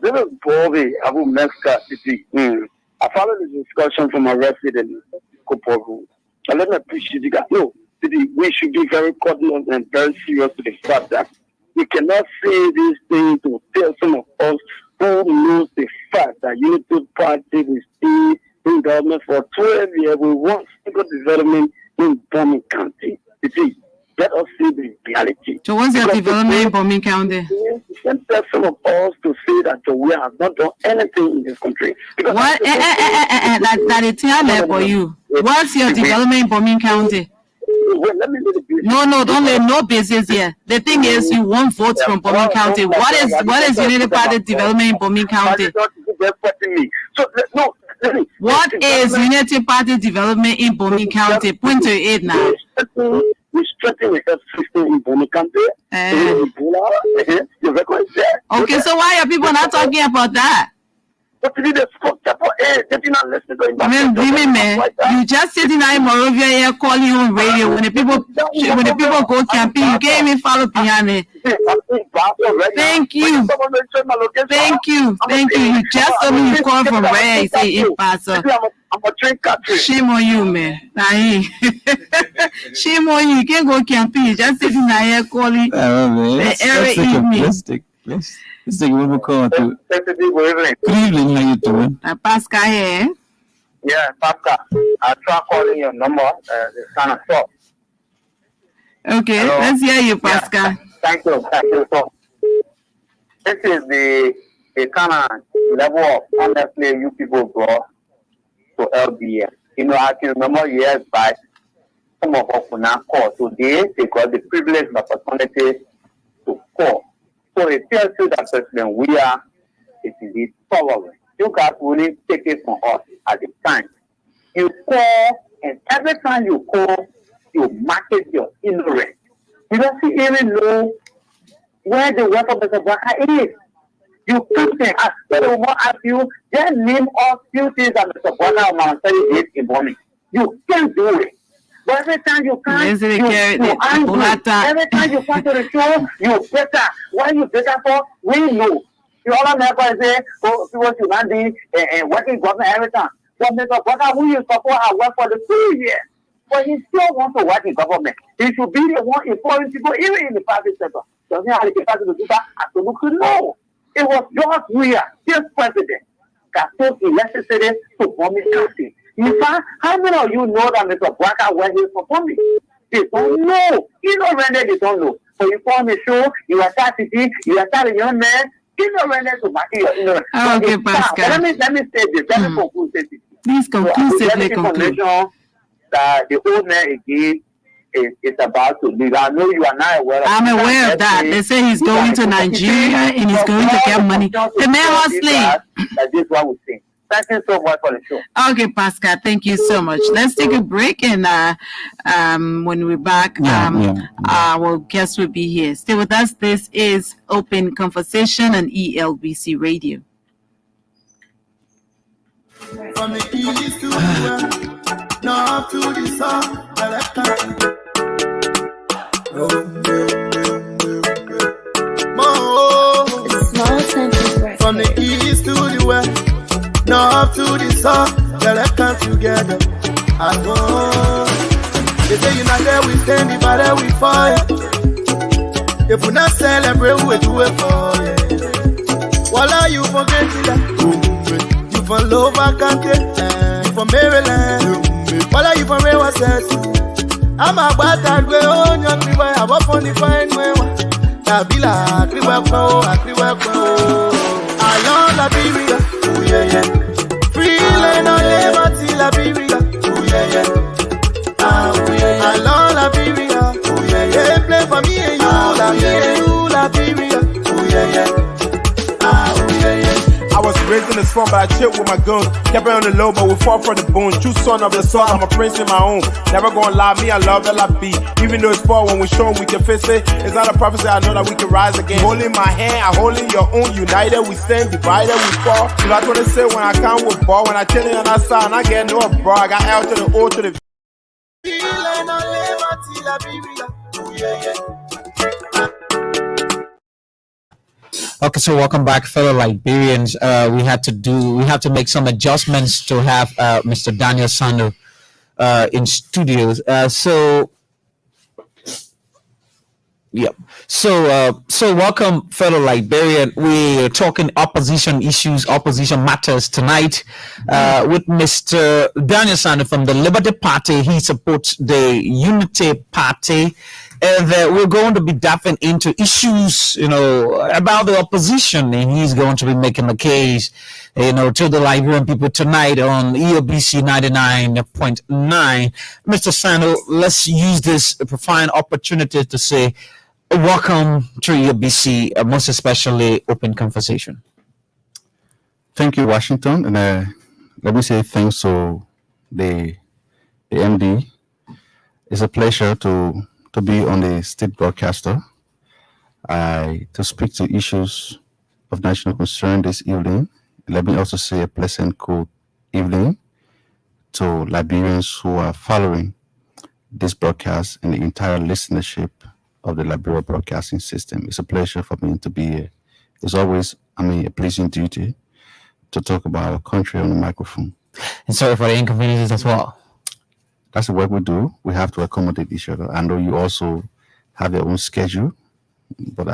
This is Bobby Abu Meska, Titi. I followed the discussion from a resident, Koporu. And let me appreciate you guys. No, Titi, we should be very cognizant and very serious to the fact that we cannot say this thing to tell some of us who knows the fact that Unity Party will stay in government for 12 years. We want single development in Bombing County. You see, let us see the reality. So what's your development in Bombing County? You can tell some of us to say that we have not done anything in this country. Because what? That is tell for you. What's your development in Bombing County? Well, let me do the business. No, don't let no business here. The thing is, you won't vote from Bombing County. What is Unity Party development in Bombing County? So, no. What is Unity Party development in Bombing County? Point to it now. We strengthen the health system in Bombing County. Okay, so why are people not talking about that? But man, you just sitting there in Morovia here calling you on radio. When the people go camping, you can't even follow behind it. Thank you. You just told me you call from where you say in Paso. Shame on you, man. Shame on you. You can't go camping. You just sitting there here calling every evening. Let's take one more call. Good evening, how you doing? Pascal here. Yeah, Pascal. I try calling your number. It's kind of short. Okay, let's hear you, Pascal. Thank you. So this is the kind of level of honestly you people brought to LBS. You know, I can remember years back, some of us will not call. Today, they got the privilege and opportunity to call. So it tells you that President we are is indeed following. You guys really take it from us at the time. You call, and every time you call, you market your ignorance. You don't even know where the work of Mr. Baka is. You come and ask, but they will ask you, just name all few things that Mr. Baka will tell you did in morning. You can't do it. But every time you come, you angry. Every time you come to the show, you better. Why you better for? We know. You all never say, oh, people should not be working government every time. But Mr. Baka, who you support, I work for the 2 years. But he still wants to work in government. He should be the one employing people, even in the private sector. Doesn't have the capacity to do that? Absolutely no. It was George Weah, this president, that took the necessary to form his country. In fact, how many of you know that Mr. Baka where he's performing? They don't know. Ignorant, they don't know. So you form a show, you attack city, you attack a young man, ignorant to market your ignorance. Okay, Pascal. Let me say this. Let me conclude this. Please conclusively conclude. That the old man again is about to leave. I know you are not aware of I'm aware of that. They say he's going to Nigeria and he's going to get money. The man hustling. That is what we think. Thank you so much for the show. Okay, Pascal, thank you so much. Let's take a break, and when we're back, our guest will be here. Stay with us. This is Open Conversation on ELBC Radio. From the east to the west, north to the south, the left hand. From the east to the west, north to the south, the left come together as one. They say you're not there, we stand, if I there, we fight. If we not celebrate, we do it for you. Voila, you forget that. You from Lower Country, you from Maryland. Voila, you from Rewa Sessi. I'm a bad way on your tree, I have a funny fine way. Tabila, I love Liberia, oh yeah, yeah. Free land on liberty, Liberia, oh yeah, yeah. I love Liberia, oh yeah, yeah. Play for me and you, Liberia, oh yeah, yeah. Oh yeah, yeah. I was raised in the swamp, but I chilled with my guns. Kept it on the low, but we fought for the boom. True son of the soil, I'm a prince in my own. Never gonna lie, me, I love LIB. Even though it's far, when we show we can face it. It's not a prophecy, I know that we can rise again. Holding my hand, I holding your own. United, we stand, divided, we fall. You know, I want to say when I come with ball, when I chill on that side, and I get no bro. I got L to the O to the. Okay, so welcome back, fellow Liberians. We have to make some adjustments to have Mr. Daniel Sando in studios. So welcome, fellow Liberian. We're talking opposition issues, opposition matters tonight with Mr. Daniel Sando from the Liberty Party. He supports the Unity Party. And we're going to be diving into issues, about the opposition, and he's going to be making the case, to the Liberian people tonight on ELBC 99.9. Mr. Sando, let's use this fine opportunity to say welcome to ELBC, most especially Open Conversation. Thank you, Washington, and let me say thanks to the MD. It's a pleasure to be on the state broadcaster, to speak to issues of national concern this evening. Let me also say a pleasant good evening to Liberians who are following this broadcast and the entire listenership of the Liberia Broadcasting System. It's a pleasure for me to be here. It's always, a pleasing duty to talk about our country on the microphone. And sorry for the inconveniences as well. That's the work we do. We have to accommodate each other. I know you also have your own schedule, but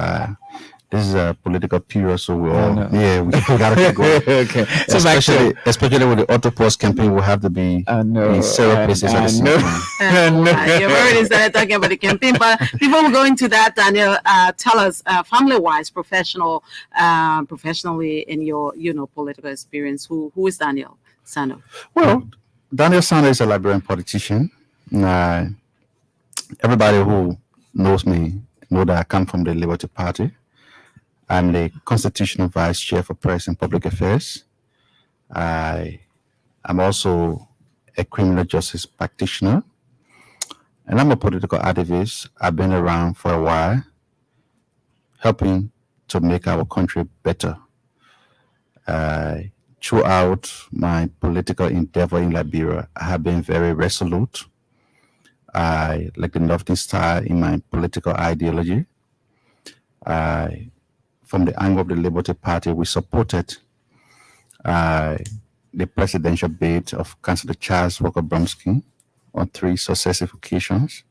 this is a political period, so we all know. we gotta keep going. Okay. So back to especially with the Autopause campaign, we'll have to be in several places at the same time. You've already started talking about the campaign, but before we go into that, Daniel, tell us, family-wise, professionally, in your political experience, who is Daniel Sando? Well, Daniel Sando is a Liberian politician. Everybody who knows me know that I come from the Liberty Party. I'm the constitutional vice chair for press and public affairs. I'm also a criminal justice practitioner, and I'm a political activist. I've been around for a while, helping to make our country better. Throughout my political endeavor in Liberia, I have been very resolute. I like the Northern Star in my political ideology. From the angle of the Liberty Party, we supported the presidential bid of Councillor Charles Walker Bromsky on 3 successive occasions.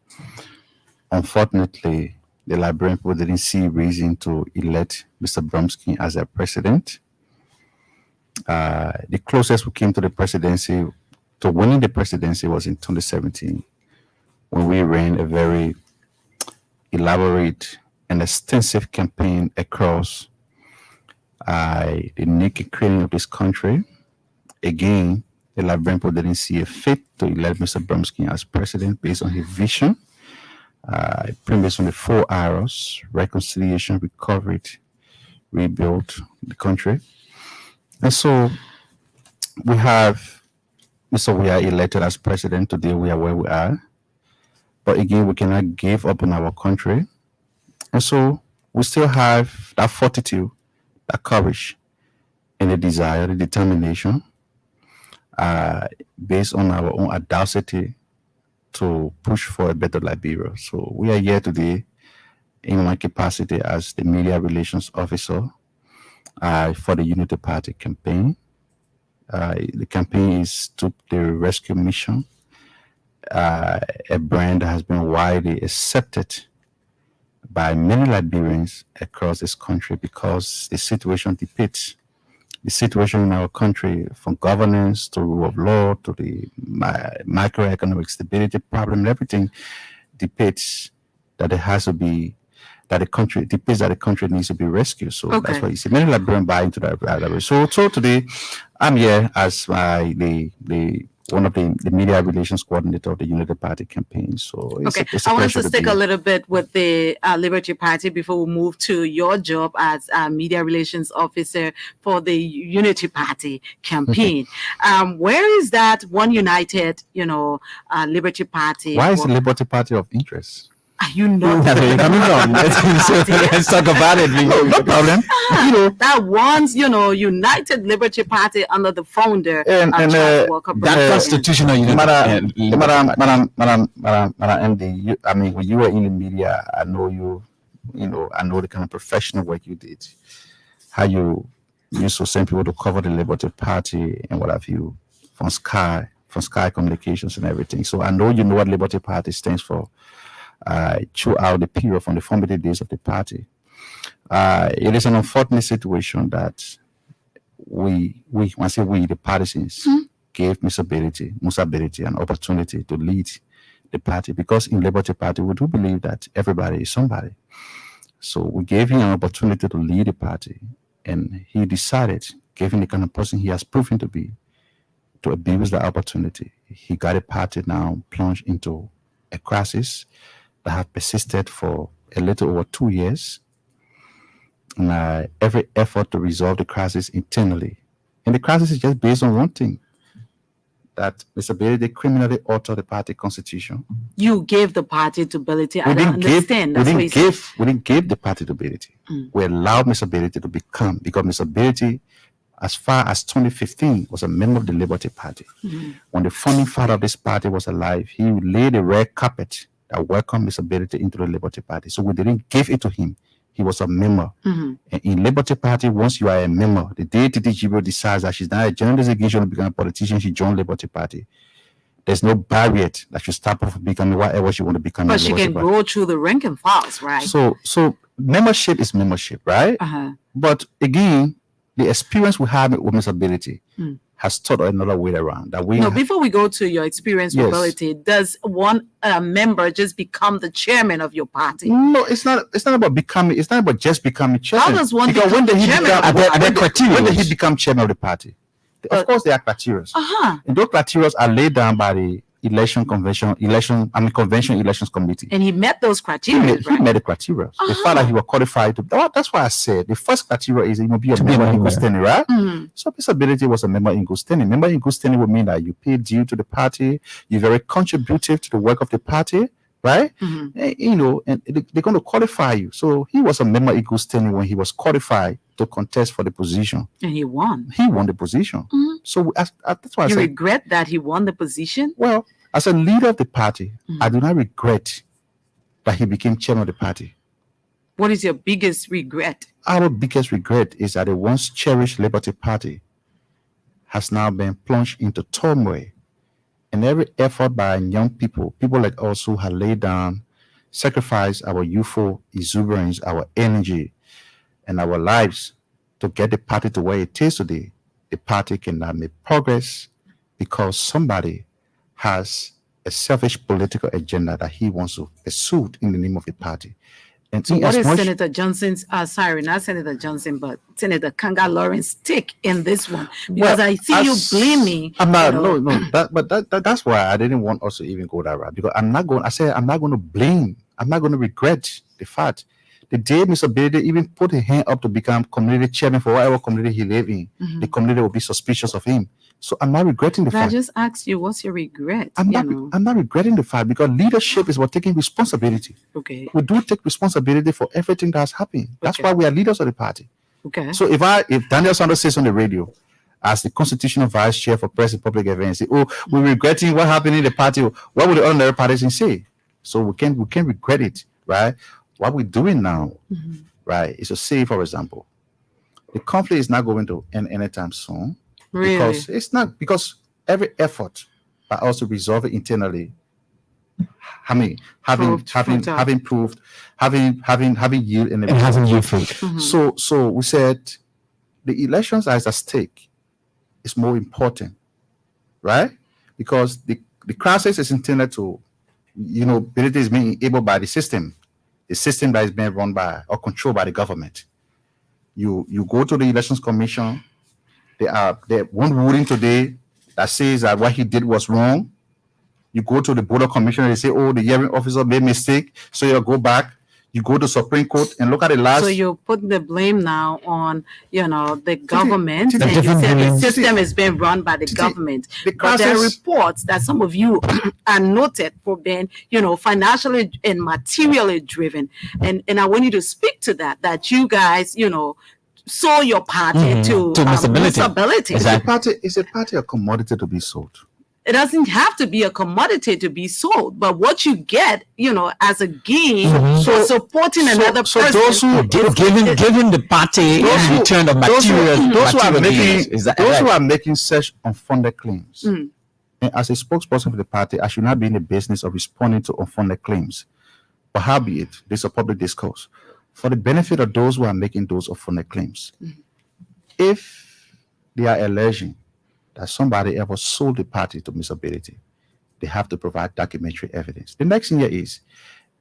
Unfortunately, the Liberian people didn't see reason to elect Mr. Bromsky as their president. The closest we came to the presidency, to winning the presidency, was in 2017, when we ran a very elaborate and extensive campaign across the naked creating of this country. Again, the Liberian people didn't see a fit to elect Mr. Bromsky as president based on his vision, based on the 4 R's: reconciliation, recovery, rebuild the country. And so we are elected as president. Today we are where we are. But again, we cannot give up on our country. And so we still have that fortitude, that courage, and the desire, the determination, based on our own audacity to push for a better Liberia. So we are here today in my capacity as the media relations officer for the Unity Party campaign. The campaign is to the rescue mission, a brand that has been widely accepted by many Liberians across this country because the situation depicts the situation in our country, from governance to rule of law to the macroeconomic stability problem. Everything depicts that there has to be that the country needs to be rescued. So that's why you see many Liberians buy into that. So today I'm here as one of the media relations coordinator of the Unity Party campaign. So it's I want to stick a little bit with the Liberty Party before we move to your job as media relations officer for the Unity Party campaign. Where is that one united, Liberty Party? Why is the Liberty Party of interest? You know, let's talk about it. No problem. That once, United Liberty Party under the founder and that constitutional unity. Madam MD, I mean, when you were in the media, I know you. I know the kind of professional work you did. How you used to send people to cover the Liberty Party and what have you from Sky Communications and everything. So I know you know what Liberty Party stands for. Throughout the period from the formative days of the party. It is an unfortunate situation that the partisans gave Musa Beriti an opportunity to lead the party, because in Liberty Party we do believe that everybody is somebody. So we gave him an opportunity to lead the party, and he decided, given the kind of person he has proven to be, to abuse the opportunity. He got a party now plunged into a crisis that have persisted for a little over 2 years. And every effort to resolve the crisis internally. And the crisis is just based on one thing, that Mr. Beriti criminally altered the party constitution. You gave the party to Beriti. We didn't give the party to Beriti. We allowed Mr. Beriti to become, because Mr. Beriti, as far as 2015, was a member of the Liberty Party. When the founding father of this party was alive, he laid a red carpet that welcomed Mr. Beriti into the Liberty Party. So we didn't give it to him. He was a member. And in Liberty Party, once you are a member, the day Titi Jibo decides that she's not a journalist again, to become a politician, she joined Liberty Party. there's no barrier that you stop off becoming whatever you want to become. But she can go through the rank and files, right? So membership is membership, right? But again, the experience we have with Women's Ability has taught another way around that we. No, before we go to your experience with ability, does one member just become the chairman of your party? No, it's not. It's not about becoming. It's not about just becoming chairman. How does one become chairman? When did he become chairman of the party? Of course, there are criteria. And those criteria are laid down by the convention elections committee. And he met those criteria. He met the criteria. The fact that he was qualified to. That's why I said the first criteria is he must be a member in good standing, right? So Miss Ability was a member in good standing. Member in good standing would mean that you pay due to the party. You're very contributive to the work of the party, right? And, and they're going to qualify you. So he was a member in good standing when he was qualified to contest for the position. And he won. He won the position. So that's why I you say, regret that he won the position? Well, as a leader of the party, I do not regret that he became chairman of the party. What is your biggest regret? Our biggest regret is that the once cherished Liberty Party has now been plunged into turmoil. And every effort by young people like us who have laid down, sacrificed our youthful exuberance, our energy, and our lives to get the party to where it is today, the party cannot make progress because somebody has a selfish political agenda that he wants to pursue in the name of the party. And so what is Senator Johnson's, sorry, not Senator Johnson, but Senator Kanga Lawrence take in this one? Because I see you blaming. That's why I didn't want us to even go that route. Because I'm not going to blame. I'm not going to regret the fact. The day Mr. Ability even put his hand up to become community chairman for whatever community he lives in, the community will be suspicious of him. So I'm not regretting the fact. I just asked you, what's your regret? I'm not regretting the fact because leadership is about taking responsibility. Okay. We do take responsibility for everything that's happening. That's why we are leaders of the party. Okay. So if Daniel Sanders says on the radio, as the constitutional vice chair for press and public events, say, "Oh, we're regretting what happened in the party," what would the other parties say? So we can't regret it, right? What we're doing now, right, is to say, for example, the conflict is not going to end anytime soon. Really? Because it's not, because every effort by us to resolve it internally, having yield in the having yield fruit. So we said the elections as at stake is more important, right? Because the crisis is intended to, ability is being enabled by the system that is being run by or controlled by the government. You go to the elections commission. They one ruling today that says that what he did was wrong. You go to the Board of Commissioners, they say, "Oh, the hearing officer made mistake," so you go back. You go to Supreme Court and look at the last. So you put the blame now on, the government, and you said the system is being run by the government. But there are reports that some of you are noted for being, financially and materially driven, and I want you to speak to that you guys, sold your party to Ability. Exactly. Is a party a commodity to be sold? It doesn't have to be a commodity to be sold, but what you get, as a gain for supporting another person. So those who giving the party in return of material, who are making such unfunded claims. And as a spokesperson for the party, I should not be in the business of responding to unfunded claims. But howbeit, this is a public discourse for the benefit of those who are making those unfunded claims. If they are alleging that somebody ever sold the party to Miss Ability, they have to provide documentary evidence. The next thing here is,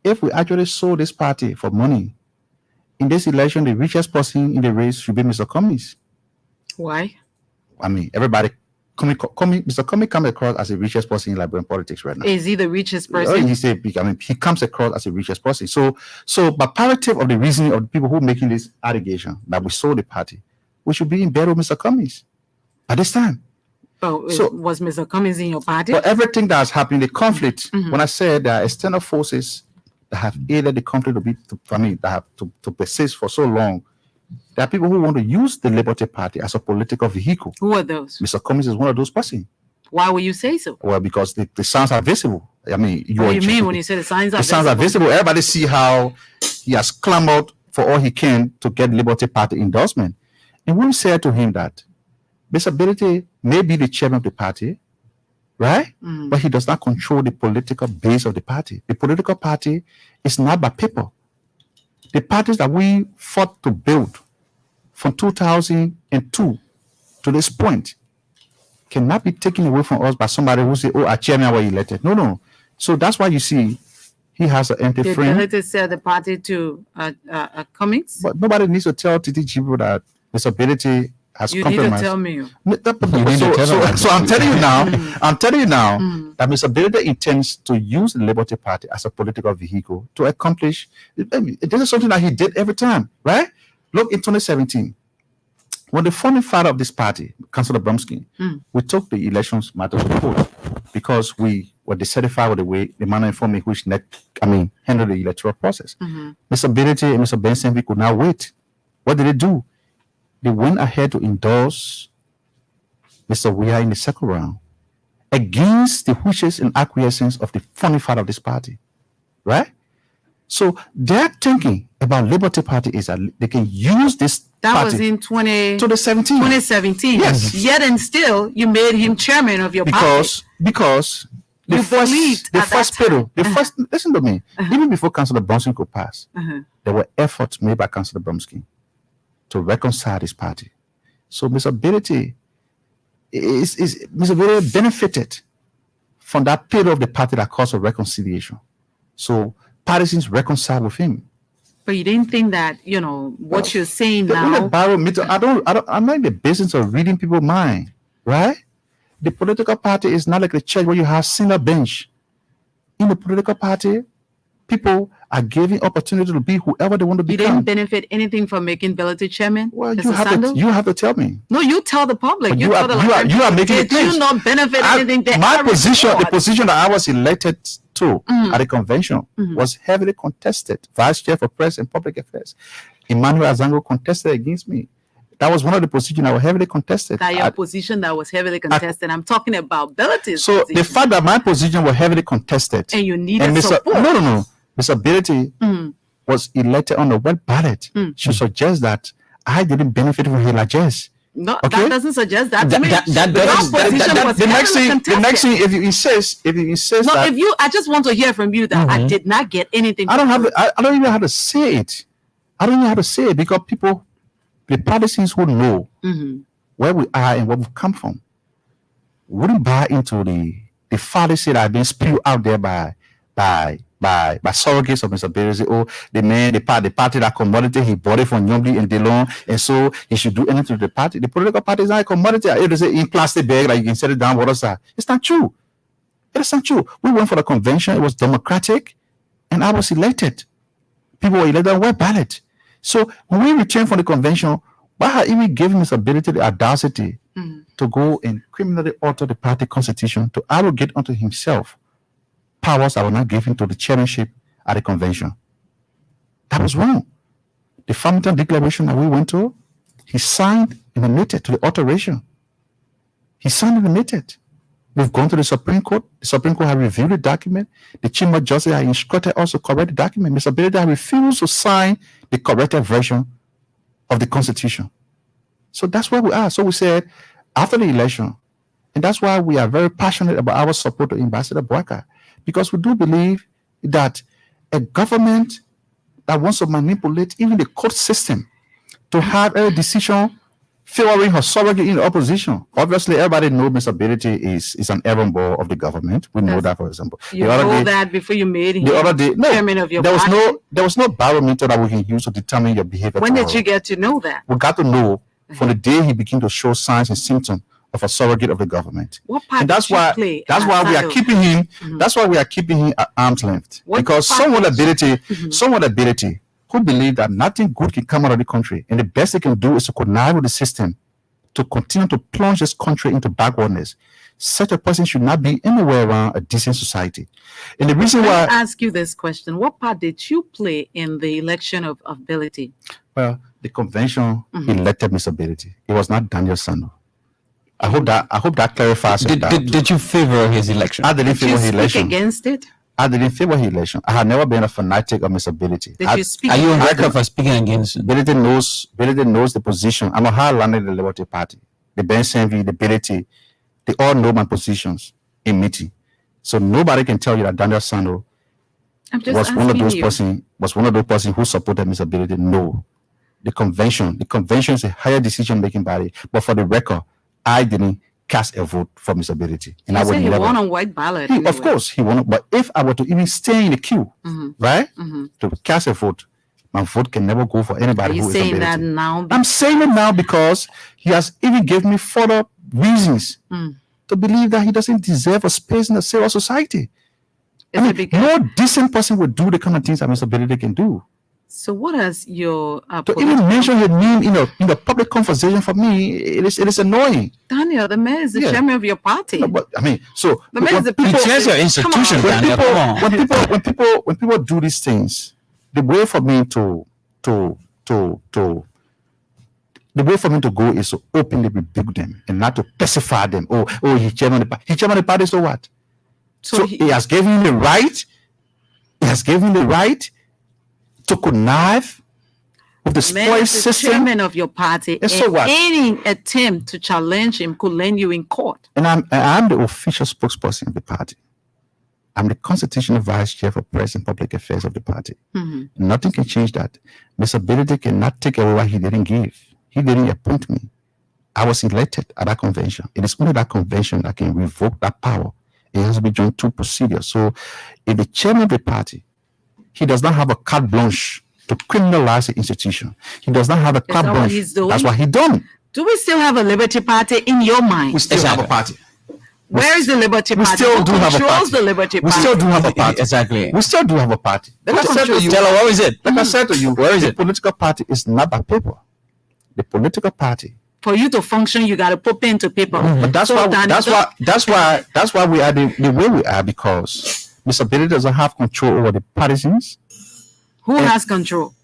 if we actually sold this party for money, in this election, the richest person in the race should be Mr. Cummings. Why? I mean, everybody, Mr. Cummings comes across as the richest person in Liberian politics right now. Is he the richest person? He comes across as the richest person. So by paragraph of the reasoning of the people who are making this allegation that we sold the party, we should be in bed with Mr. Cummings at this time. Oh, so was Mr. Cummings in your party? But everything that's happening, the conflict, when I said there are external forces that have aided the conflict to persist for so long, there are people who want to use the Liberty Party as a political vehicle. Who are those? Mr. Cummings is one of those persons. Why would you say so? Well, because the signs are visible. I mean, what do you mean when you say the signs are visible? The signs are visible. Everybody see how he has clamored for all he can to get Liberty Party endorsement. And when we said to him that Miss Ability may be the chairman of the party, right? But he does not control the political base of the party. The political party is not by people. The parties that we fought to build from 2002 to this point cannot be taken away from us by somebody who say, "Oh, our chairman was elected." No. So that's why you see he has an empty Did frame. Ability sell the party to Cummings? But nobody needs to tell Titi Jibo that his ability has You need to compromised. tell me. So I'm telling you now, that Mr. Ability intends to use the Liberty Party as a political vehicle to accomplish. This is something that he did every time, right? Look, in 2017, when the founding father of this party, Councillor Bromsky, we took the elections matter to court because we were dissatisfied with the manner in which handled the electoral process. Mr. Ability and Mr. Benson, we could not wait. What did they do? They went ahead to endorse Mr. Weah in the second round against the wishes and acquiescence of the founding father of this party, right? So their thinking about Liberty Party is that they can use this That party was in 2017. 2017. Yes. Yet and still, you made him chairman of your party. Because the You believed at that first time. pedal, listen to me, even before Councillor Bromsky could pass, there were efforts made by Councillor Bromsky to reconcile this party. So Mr. Ability benefited from that period of the party that caused a reconciliation. So partisans reconciled with him. But you didn't think that, what you're saying The only now. barometer, I'm not in the business of reading people's mind, right? The political party is not like a church where you have single bench. In the political party, people are given opportunity to be whoever they want to You become. didn't benefit anything from making Ability chairman? Well, Mr. you have to tell me. No, you tell the public. But You you tell are- the you are- Liberian you are people. making Did the claims. you not benefit anything? That My I position, the report? position that I was elected to at the convention was heavily contested. Vice Chair for Press and Public Affairs, Emmanuel Azango, contested against me. That was one of the positions that were heavily contested. That your position that was heavily contested. I'm talking about Ability's So the position. fact that my position was heavily contested, And you needed Mr. support. No, Mr. Ability was elected on the web ballot. Should suggest that I didn't benefit from his largesse. No, Okay. that doesn't suggest that to That- me. that- that Your doesn't- that- position that- was The next heavily thing, contested. if you insist No, that I just want to hear from you that I did not get anything. I don't from have, I don't even have to say it. I don't even have to say it because people, the partisans who know where we are and where we've come from, wouldn't buy into the fallacy that have been spewed out there by surrogates of Mr. Berry. Oh, the party that commodity, he bought it from Nyombi and Delon, and so he should do anything to the party. The political party is not a commodity. It is in plastic bag, like you can set it down, water side. It's not true. It is not true. We went for the convention, it was democratic, and I was elected. People were elected on web ballot. So when we returned from the convention, why had even given Mr. Ability the audacity to go and criminally alter the party constitution to arrogate unto himself powers that were not given to the chairmanship at the convention? That was wrong. The Farmington Declaration that we went to, he signed and admitted to the alteration. He signed and admitted. We've gone to the Supreme Court. The Supreme Court has reviewed the document. The Chief Justice has instructed us to correct the document. Mr. Ability refused to sign the corrected version of the Constitution. So that's where we are. So we said after the election, and that's why we are very passionate about our support to Ambassador Boaka, because we do believe that a government that wants to manipulate even the court system to have a decision favoring her surrogate in the opposition. Obviously, everybody knows Mr. Ability is an errand ball of the government. We know that, for example. You know that before you made him The other day, chairman of your there was party? there was no barometer that we can use to determine your behavior. When did tomorrow. you get to know that? We got to know from the day he began to show signs and symptoms of a surrogate of the government. What part And that's did you why play that's as why we are Sado? keeping him. That's why we are keeping him at arm's length. What Because part someone did you- ability who believe that nothing good can come out of the country, and the best they can do is to connive with the system to continue to plunge this country into backwardness. Such a person should not be anywhere around a decent society. And the reason Let me why, ask you this question. What part did you play in the election of Ability? well, the convention elected Mr. Ability. It was not Daniel Sano. I hope that clarifies it. Did you favor his election? I didn't Did you favor his speak election. against it? I didn't favor his election. I had never been a fanatic of Mr. Ability. Did you speak Are you on against record for speaking against him? Ability knows the position. I'm a hard landed in the Liberty Party. The Ben Senvi, the Ability, they all know my positions. in meeting. So nobody can tell you that Daniel Sando was one of those person who supported Miss Ability. No. The convention is a higher decision making body. But for the record, I didn't cast a vote for Miss Ability. And I would never. He won on white ballot. Of course, he won. But if I were to even stay in the queue, right, to cast a vote, my vote can never go for anybody. Are you saying that now? I'm saying it now because he has even given me further reasons to believe that he doesn't deserve a space in the civil society. No decent person would do the kind of things that Mr. Benedict can do. So what has your to even mention his name in the public conversation, for me, it is annoying. Daniel, the man is the chairman of your party. No, but I mean, so the man is the people. He chairs your institution, Daniel. When people do these things, the way for me to go is to openly rebuke them and not to pacify them. Oh, he's chairman of the party. He's chairman of the party, so what? So he has given you the right. He has given you the right to connive with the spoil system. Chairman of your party, and so what? Any attempt to challenge him could land you in court. And I'm the official spokesperson of the party. I'm the constitutional vice chair for press and public affairs of the party. Nothing can change that. Mr. Benedict cannot take away what he didn't give. He didn't appoint me. I was elected at that convention. It is only that convention that can revoke that power. It has to be joined through procedures. So if the chairman of the party, he does not have a carte blanche to criminalize the institution. He does not have a carte blanche. That's what he done. Do we still have a Liberty Party in your mind? We still have a party. Where is the Liberty Party? We still do have a party. The Liberty Party? We still do have a party. Exactly. We still do have a party. Like I said to you, Stella, where is it? Like I said to you, where is it? The political party is not by paper. The political party. For you to function, you got to put pen to paper. But that's why we are the way we are, because Mr. Benedict doesn't have control over the partisans. Who has control?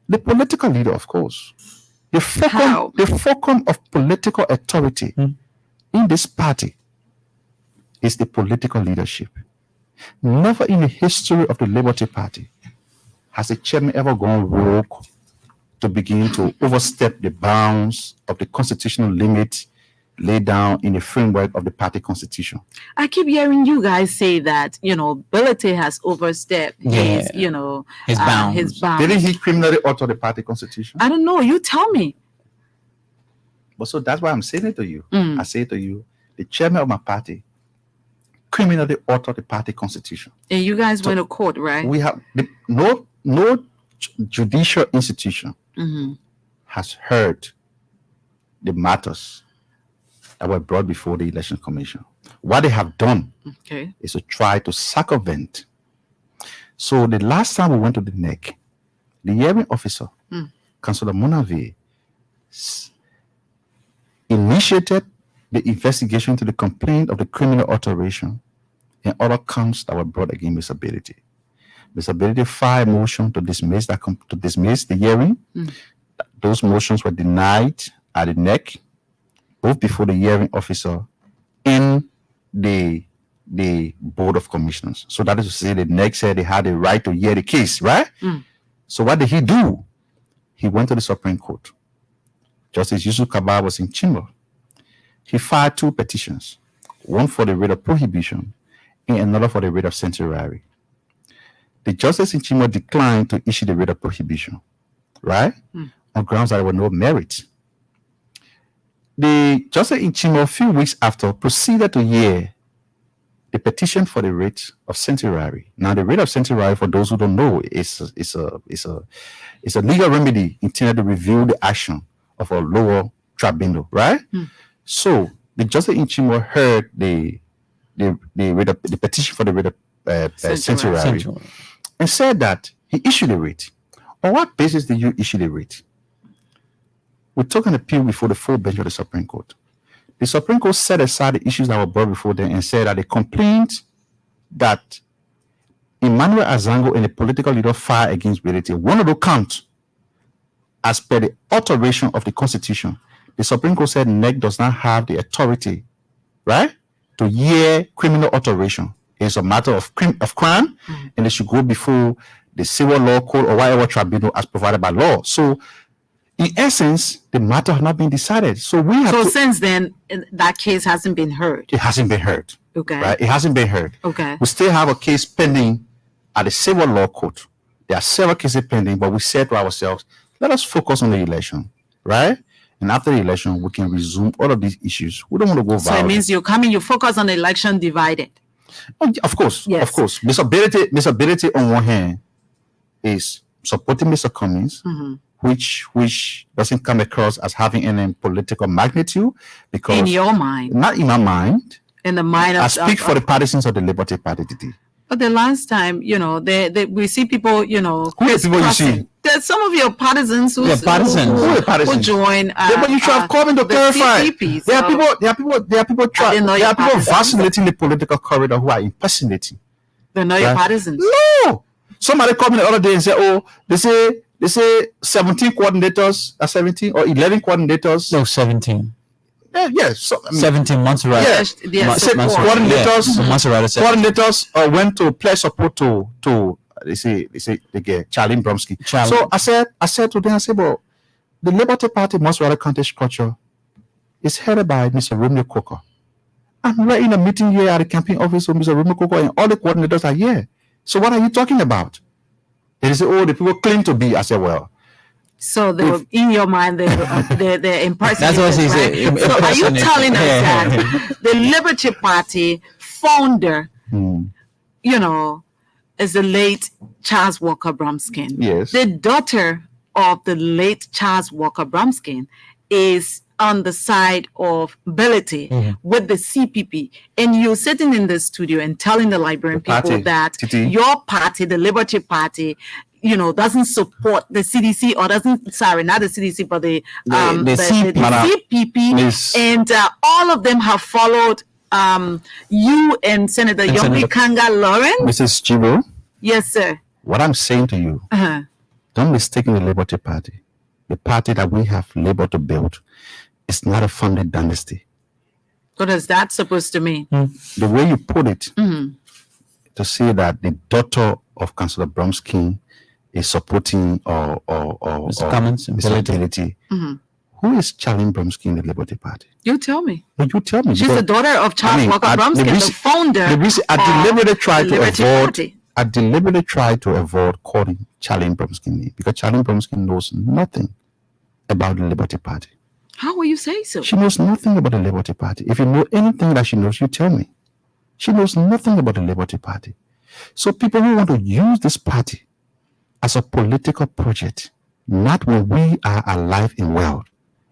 The political leader, of course. The fulcrum of political authority in this party is the political leadership. Never in the history of the Liberty Party has a chairman ever gone rogue to begin to overstep the bounds of the constitutional limit laid down in the framework of the party constitution. I keep hearing you guys say that, Ability has overstepped his bounds. Didn't he criminally alter the party constitution? I don't know. You tell me. But so that's why I'm saying it to you. I say to you, the chairman of my party criminally altered the party constitution. And you guys went to court, right? We have no judicial institution has heard the matters that were brought before the Election Commission. What they have done is to try to circumvent. So the last time we went to the NEC, the hearing officer, Councillor Monavie, initiated the investigation to the complaint of the criminal alteration and other counts that were brought against Mr. Ability. Mr. Ability filed a motion to dismiss the hearing. Those motions were denied at the NEC, both before the hearing officer and the Board of Commissioners. So that is to say, the NEC said they had the right to hear the case, right? So what did he do? He went to the Supreme Court. Justice Yusuf Kabah was in Chimba. He filed 2 petitions, one for the writ of prohibition and another for the writ of certiorari. The justice in Chimba declined to issue the writ of prohibition, right? On grounds that there were no merit. The justice in Chimba, a few weeks after, proceeded to hear the petition for the writ of certiorari. Now, the writ of certiorari, for those who don't know, is a legal remedy intended to review the action of a lower tribunal, right? So the justice in Chimba heard the petition for the writ of certiorari and said that he issued a writ. On what basis did you issue the writ? We took an appeal before the full bench of the Supreme Court. The Supreme Court set aside the issues that were brought before them and said that the complaint that Emmanuel Azango and the political leader filed against Ability, one of the counts, as per the alteration of the Constitution, the Supreme Court said NEC does not have the authority, right, to hear criminal alteration. It's a matter of crime, and they should go before the civil law court or whatever tribunal as provided by law. So, in essence, the matter has not been decided. So since then, that case hasn't been heard. It hasn't been heard. Okay. Right? It hasn't been heard. Okay. We still have a case pending at the civil law court. There are several cases pending, but we said to ourselves, let us focus on the election, right? And after the election, we can resume all of these issues. We don't want to go So violent. it means you focus on the election divided. Oh, of course, Yes. of course. Miss Ability on one hand is supporting Mr. Cummings, which doesn't come across as having any political magnitude, because In your mind, not in my mind. in the mind of I speak for the partisans of the Liberty Party today. But the last time, we see people, Who are the people you crisscrossing. see? There's some of your partisans who, Yeah, partisans. Who are partisans? who join. Yeah, but you should have called me to the clarify. CPP, There are so- people didn't know there your are people partisans. vacillating the political corridor who are impersonating. They're not your Right. partisans. No, somebody called me the other day and said, "Oh, they say 17 coordinators, 17 or 11 coordinators." No, 17. Yeah. So, I mean, 17 months, right? Yeah. Yes, I said support. coordinators. Yeah, Maserati said. Coordinators went to pledge support to they say they get Charlie Bromsky. Charlie. So I said to them, well, the Liberty Party most rather county structure is headed by Mr. Romeo Coker. I'm right in a meeting here at the campaign office with Mr. Romeo Coker, and all the coordinators are here. So what are you talking about? They say, oh, the people claim to be. I said, well, So they were, in your mind, they're impersonators. That's what she right? said. So are you Impersonator. telling us Yeah. that the Liberty Party founder, is the late Charles Walker Bromskin? Yes. The daughter of the late Charles Walker Bromskin is on the side of ability with the CPP, and you're sitting in the studio and telling the Liberian The party, people that Titi. your party, the Liberty Party, doesn't support the CDC, or not the CDC, but the CPP, Yes. and all of them have followed you and Senator Yombi Senator- Kanga Lawrence. Mrs. Chibo, Yes, sir. what I'm saying to you, Uh-huh. don't mistake the Liberty Party. The party that we have labored to build is not a funded dynasty. What is that supposed to mean? The way you put it, to say that the daughter of Councillor Bromskin is supporting or Mr. Cummings, Mr. Ability. Who is challenging Bromskin in the Liberty Party? You tell me. No, you tell me. She's the daughter of Charles Walker Bromskin, the founder The reason I of deliberately tried the to Liberty avoid. Party. I deliberately tried to avoid calling Charlene Bromskin name, because Charlene Bromskin knows nothing about the Liberty Party. How will you say so? She knows nothing about the Liberty Party. If you know anything that she knows, you tell me. She knows nothing about the Liberty Party. So people who want to use this party as a political project, not when we are alive and well.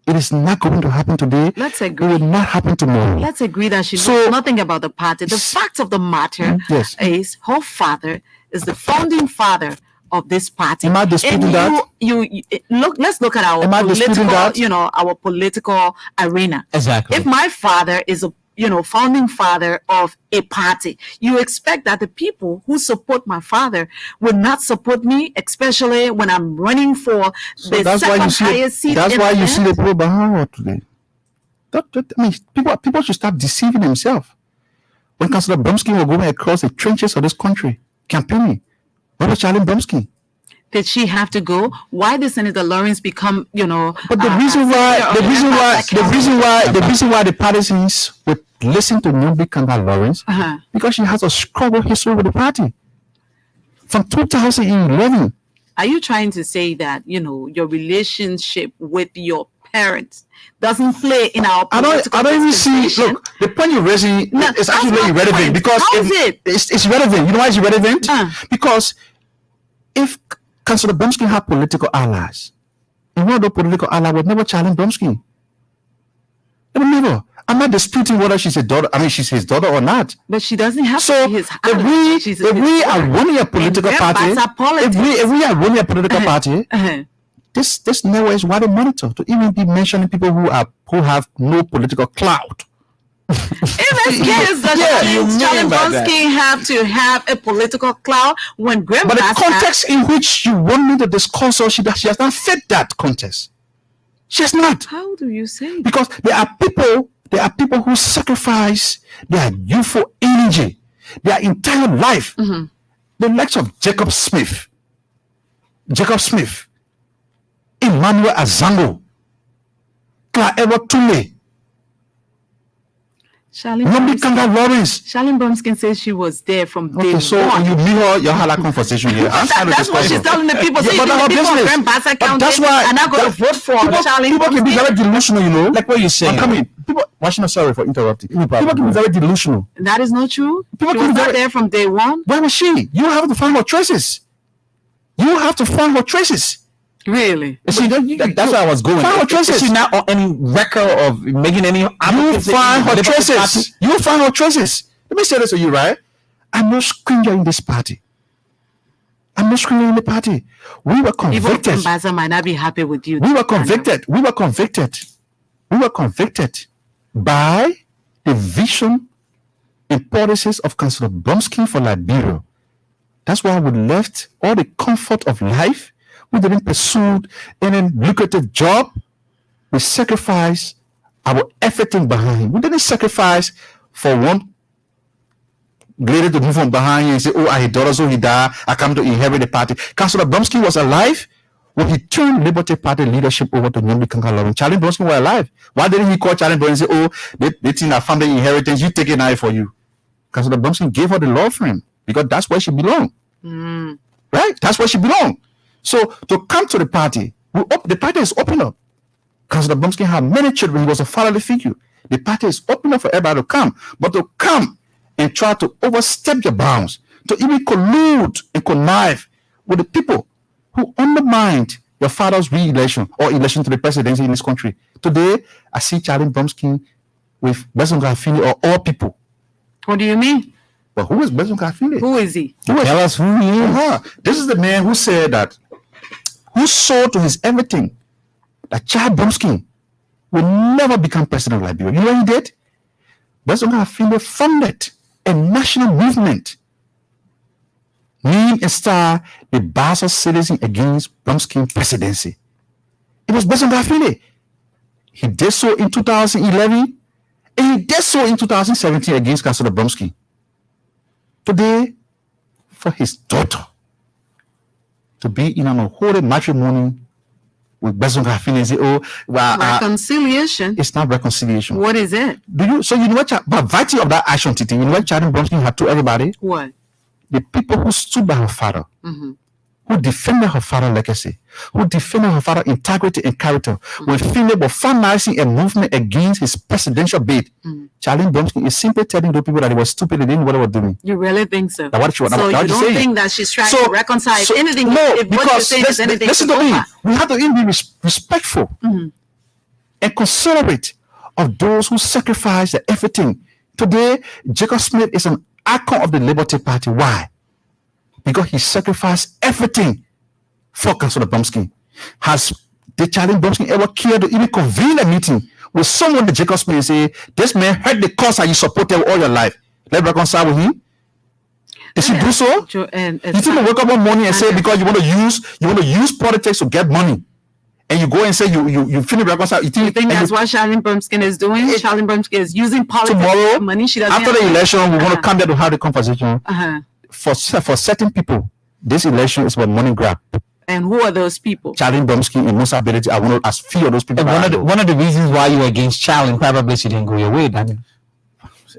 It is not going to happen today. Let's It agree. will not happen tomorrow. Let's agree that she knows So- nothing about the party. The fact of the matter Yes. is her father is the founding father of this party. Am I disputing And that? You look. Let's look at our Am I disputing political, that? our political arena. Exactly. If my father is a founding father of a party, you expect that the people who support my father will not support me, especially when I'm running for the That's why second you see. highest seat. That's in why the you see land. the people behind her today. I mean, people should stop deceiving themselves. When Councillor Bromsky was going across the trenches of this country campaigning, what was Charlie Bromsky? Did she have to go? Why did Senator Lawrence become, But the reason why the partisans would listen to Nyombi Kanga Lawrence, Uh-huh. because she has a struggle history with the party from 2011. Are you trying to say that, your relationship with your parents doesn't play in our I political don't even see. dispensation? Look, the point you're raising No, is that's actually my very irrelevant, point. because How is it? it's relevant. You know why it's irrelevant? Because if Councillor Bromsky had political allies, and one of the political allies would never challenge Bromsky. They would never. I'm not disputing whether she's a daughter. I mean, she's his daughter or not. But she doesn't have So to be his if we are running a political party, if we are running a political party, Uh-huh. this network is widely monitored to even be mentioning people who have no political clout. In this case, does you mean Charlie by that? Bromsky have to have a political clout when Graham But the Glass context in which you want me to discuss her, she has not fit that context. She has not. How do you say that? Because there are people who sacrifice their youthful energy, their entire life. The likes of Jacob Smith, Emmanuel Azango, Clara Edward Tule. Nobody can have Lawrence. Charlene Bromskin says she was there from day Okay, so one. you meet her, you had a conversation here. That's what she's telling the people. So Yeah, but even the her people of business. Grand Bassa But County that's why are not going to vote for Charlene people can be Bromskin. very delusional, you know. Like what you're saying. I'm coming. People, Washington, sorry for interrupting. People can be very delusional. That is not true. People She can was be not very- there from day one. Where was she? You have to find her traces. You have to find her traces. Really? See, That's where I was going. Find her Is traces. she not on any record of making any? You advocacy find in her the Liberty traces. Party? You find her traces. Let me say this to you, right? I'm no stranger in this party. I'm no stranger in the party. We were People from convicted. Bassa might not be happy with you. We were convicted. We were convicted. We were convicted by the vision and policies of Councillor Bromskin for Liberia. That's why we left all the comfort of life. We didn't pursue any lucrative job. We sacrificed our everything behind. We didn't sacrifice for one lady to move from behind and say, oh, I had daughter, so he died. I come to inherit the party. Councillor Bromskin was alive when he turned Liberty Party leadership over to Nyombi Kankalorun. Charlie Bromskin was alive. Why didn't he call Charlie Bromskin and say, oh, they think I found the inheritance, you take it now for you? Councillor Bromskin gave her the law firm because that's where she belonged. Right? That's where she belonged. So to come to the party, the party is open up. Councillor Bromskin had many children. He was a fatherly figure. The party is open up for everybody to come. But to come and try to overstep your bounds, to even collude and connive with the people who undermined your father's re-election or election to the presidency in this country. Today, I see Charlie Bromskin with Besson Garfini or all people. What do you mean? But who is Besson Garfini? Who is he? Tell us who he is. This is the man who said that, who sold to his everything, that Charlie Bromskin will never become president of Liberia. You know what he did? Besson Garfini funded a national movement named and star the Bassa citizen against Bromskin presidency. It was Besson Garfini. He did so in 2011 and he did so in 2017 against Councillor Bromskin. Today, for his daughter to be in an unholy matrimony with Besson Garfini and say, oh, well, Reconciliation. it's not reconciliation. What is it? Do you? So you know what? But virtue of that action, Titi, you know what Charlie Bromskin had to everybody? What? The people who stood by her father, who defended her father's legacy, who defended her father's integrity and character, when Finlay was financing a movement against his presidential bid. Charlie Bromskin is simply telling those people that they were stupid, they didn't know what they were doing. You really think so? Now, what So you you're don't saying. think that she's trying to reconcile anything? No, If what you're because saying is anything listen to to me. offer. We have to even be respectful and considerate of those who sacrifice their everything. Today, Jacob Smith is an icon of the Liberty Party. Why? Because he sacrificed everything for Councillor Bromskin. Has the Charlie Bromskin ever cared to even convene a meeting with someone that Jacob Smith and say, this man heard the cause that you supported all your life? Let's reconcile with him. Did she do so? And You think you wake up one morning and say because you want to use politics to get money, and you go and say you finish reconcile. You you think that's what Charlene Bromskin is doing? Charlene Bromskin is using politics to tomorrow get money. She doesn't after have the to- election we want to come there to have the conversation. For certain people, this election is about money grab. And who are those people? Charlene Bromskin and most ability. I want to ask few of those people. And one of the reasons why you were against Charlie, probably she didn't go your way, Daniel.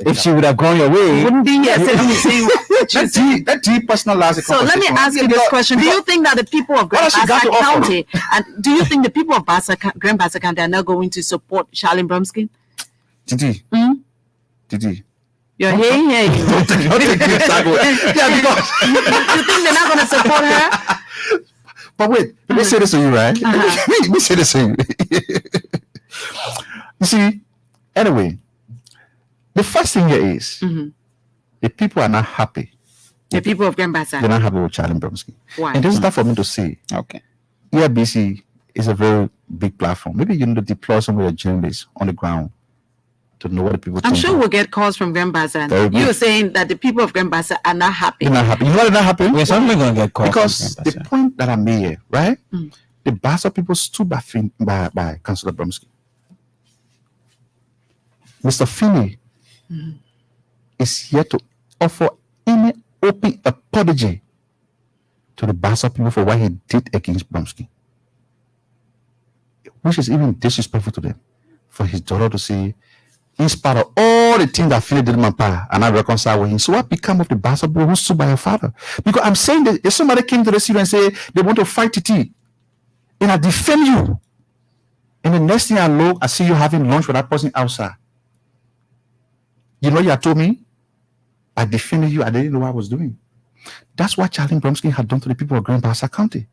If she would have gone your way, Wouldn't be here sitting and saying what you say. Let T personalize the So let me conversation. ask you this question: do you think that the people of Grand What has she got Bassa to offer? County, and do you think the people of Grand Bassa County are not going to support Charlene Bromskin? Titi. Titi. You're hearing here. Don't take this cycle. Yeah, because You think they're not going to support her? but wait, let me say this to you, right? Let me say this to you. You see, anyway, the first thing here is the people are not happy. The people of Grand Bassa. They're not happy with Charlie Bromskin. Why? And this is not for me to say. okay. ELBC is a very big platform. Maybe you need to deploy some of your journalists on the ground to know what the people I'm think. sure we'll get calls from Grand Bassa. Very You're good. saying that the people of Grand Bassa are not happy. They're not happy. You know why they're not happy? We're certainly going to get caught. Because the point that I made here, right? The Bassa people stood by Councillor Bromskin. Mr. Finney is here to offer any open apology to the Bassa people for what he did against Bromskin, which is even disrespectful to them. For his daughter to say, in spite of all the things that Philip did in my pa and I reconcile with him. So what become of the bastard boy who stood by your father? Because I'm saying that if somebody came to the city and say they want to fight Titi, and I defend you, and the next thing I know, I see you having lunch with that person outside. You know, you had told me, I defended you, I didn't know what I was doing. That's what Charlie Bromsky had done to the people of Grand Bassa County.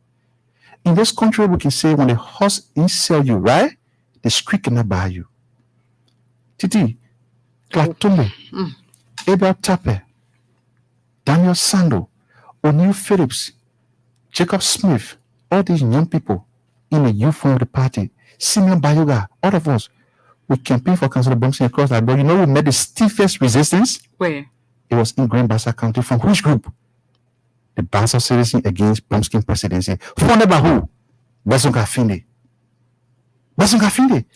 In this country, we can say when the horse insell you, right? The street cannot buy you. Titi, Clark Tumbe, Abel Tappe, Daniel Sando, O'Neill Phillips, Jacob Smith, all these young people in the youth front of the party, Simeon Bayoga, all of us, we campaigned for Councillor Bromsky across that. But you know, we met the stiffest resistance. Where? It was in Grand Bassa County. From which group? The Bassa Citizen Against Bromsky Presidency. Funded by who? Besson Kafinde.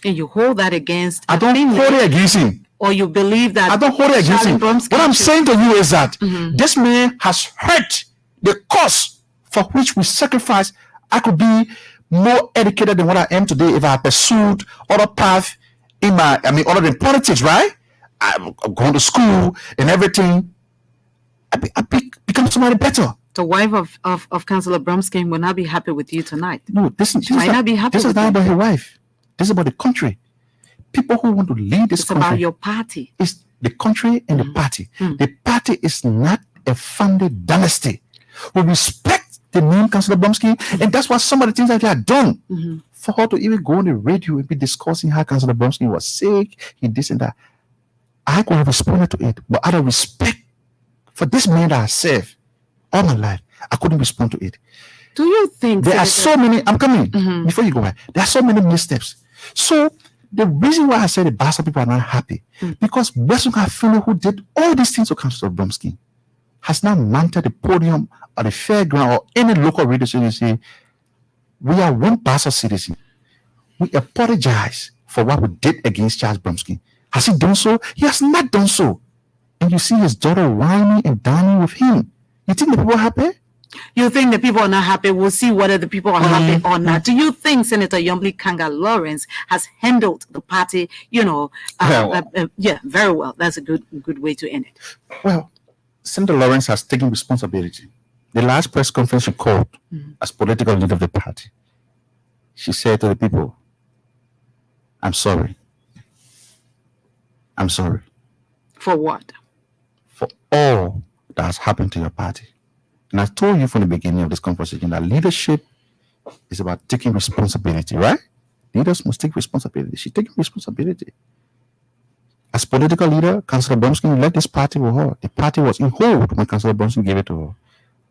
And you hold that against I don't hold it against him. Or you believe that I don't hold it against Charlie him. Bromsky What I'm should- saying to you is that this man has hurt the cause for which we sacrifice. I could be more educated than what I am today if I had pursued other path in my, other than politics, right? I'm going to school and everything. I become somebody better. The wife of Councillor Bromsky will not be happy with you tonight. No, this might not be happy This is with not you. about your wife. This is about the country. People who want to lead this It's country. about your party. It's the country and the party. The party is not a family dynasty. We respect the name Councillor Bromsky, and that's why some of the things that they have done for her to even go on the radio and be discussing how Councillor Bromsky was sick, he this and that. I could have responded to it, but out of respect for this man that I served all my life, I couldn't respond to it. Do you think There are so many, I'm coming, before you go ahead, there are so many missteps. So, the reason why I say the Bassa people are not happy, because Besson Kafinde, who did all these things to Councillor Bromsky, has now mounted the podium or the fairground or any local radio station and say, we are one Bassa citizen. We apologize for what we did against Charles Bromsky. Has he done so? He has not done so. And you see his daughter whining and dining with him. You think the people are happy? You think the people are not happy? We'll see whether the people are happy or not. Do you think Senator Yomli Kanga Lawrence has handled the party, yeah, very well? That's a good way to end it. Well, Senator Lawrence has taken responsibility. The last press conference she called as political leader of the party, she said to the people, I'm sorry. I'm sorry For what? for all that has happened to your party. And I told you from the beginning of this conversation that leadership is about taking responsibility, right? Leaders must take responsibility. She's taking responsibility. As political leader, Councillor Bromsky led this party with her. The party was in hold when Councillor Bromsky gave it to her.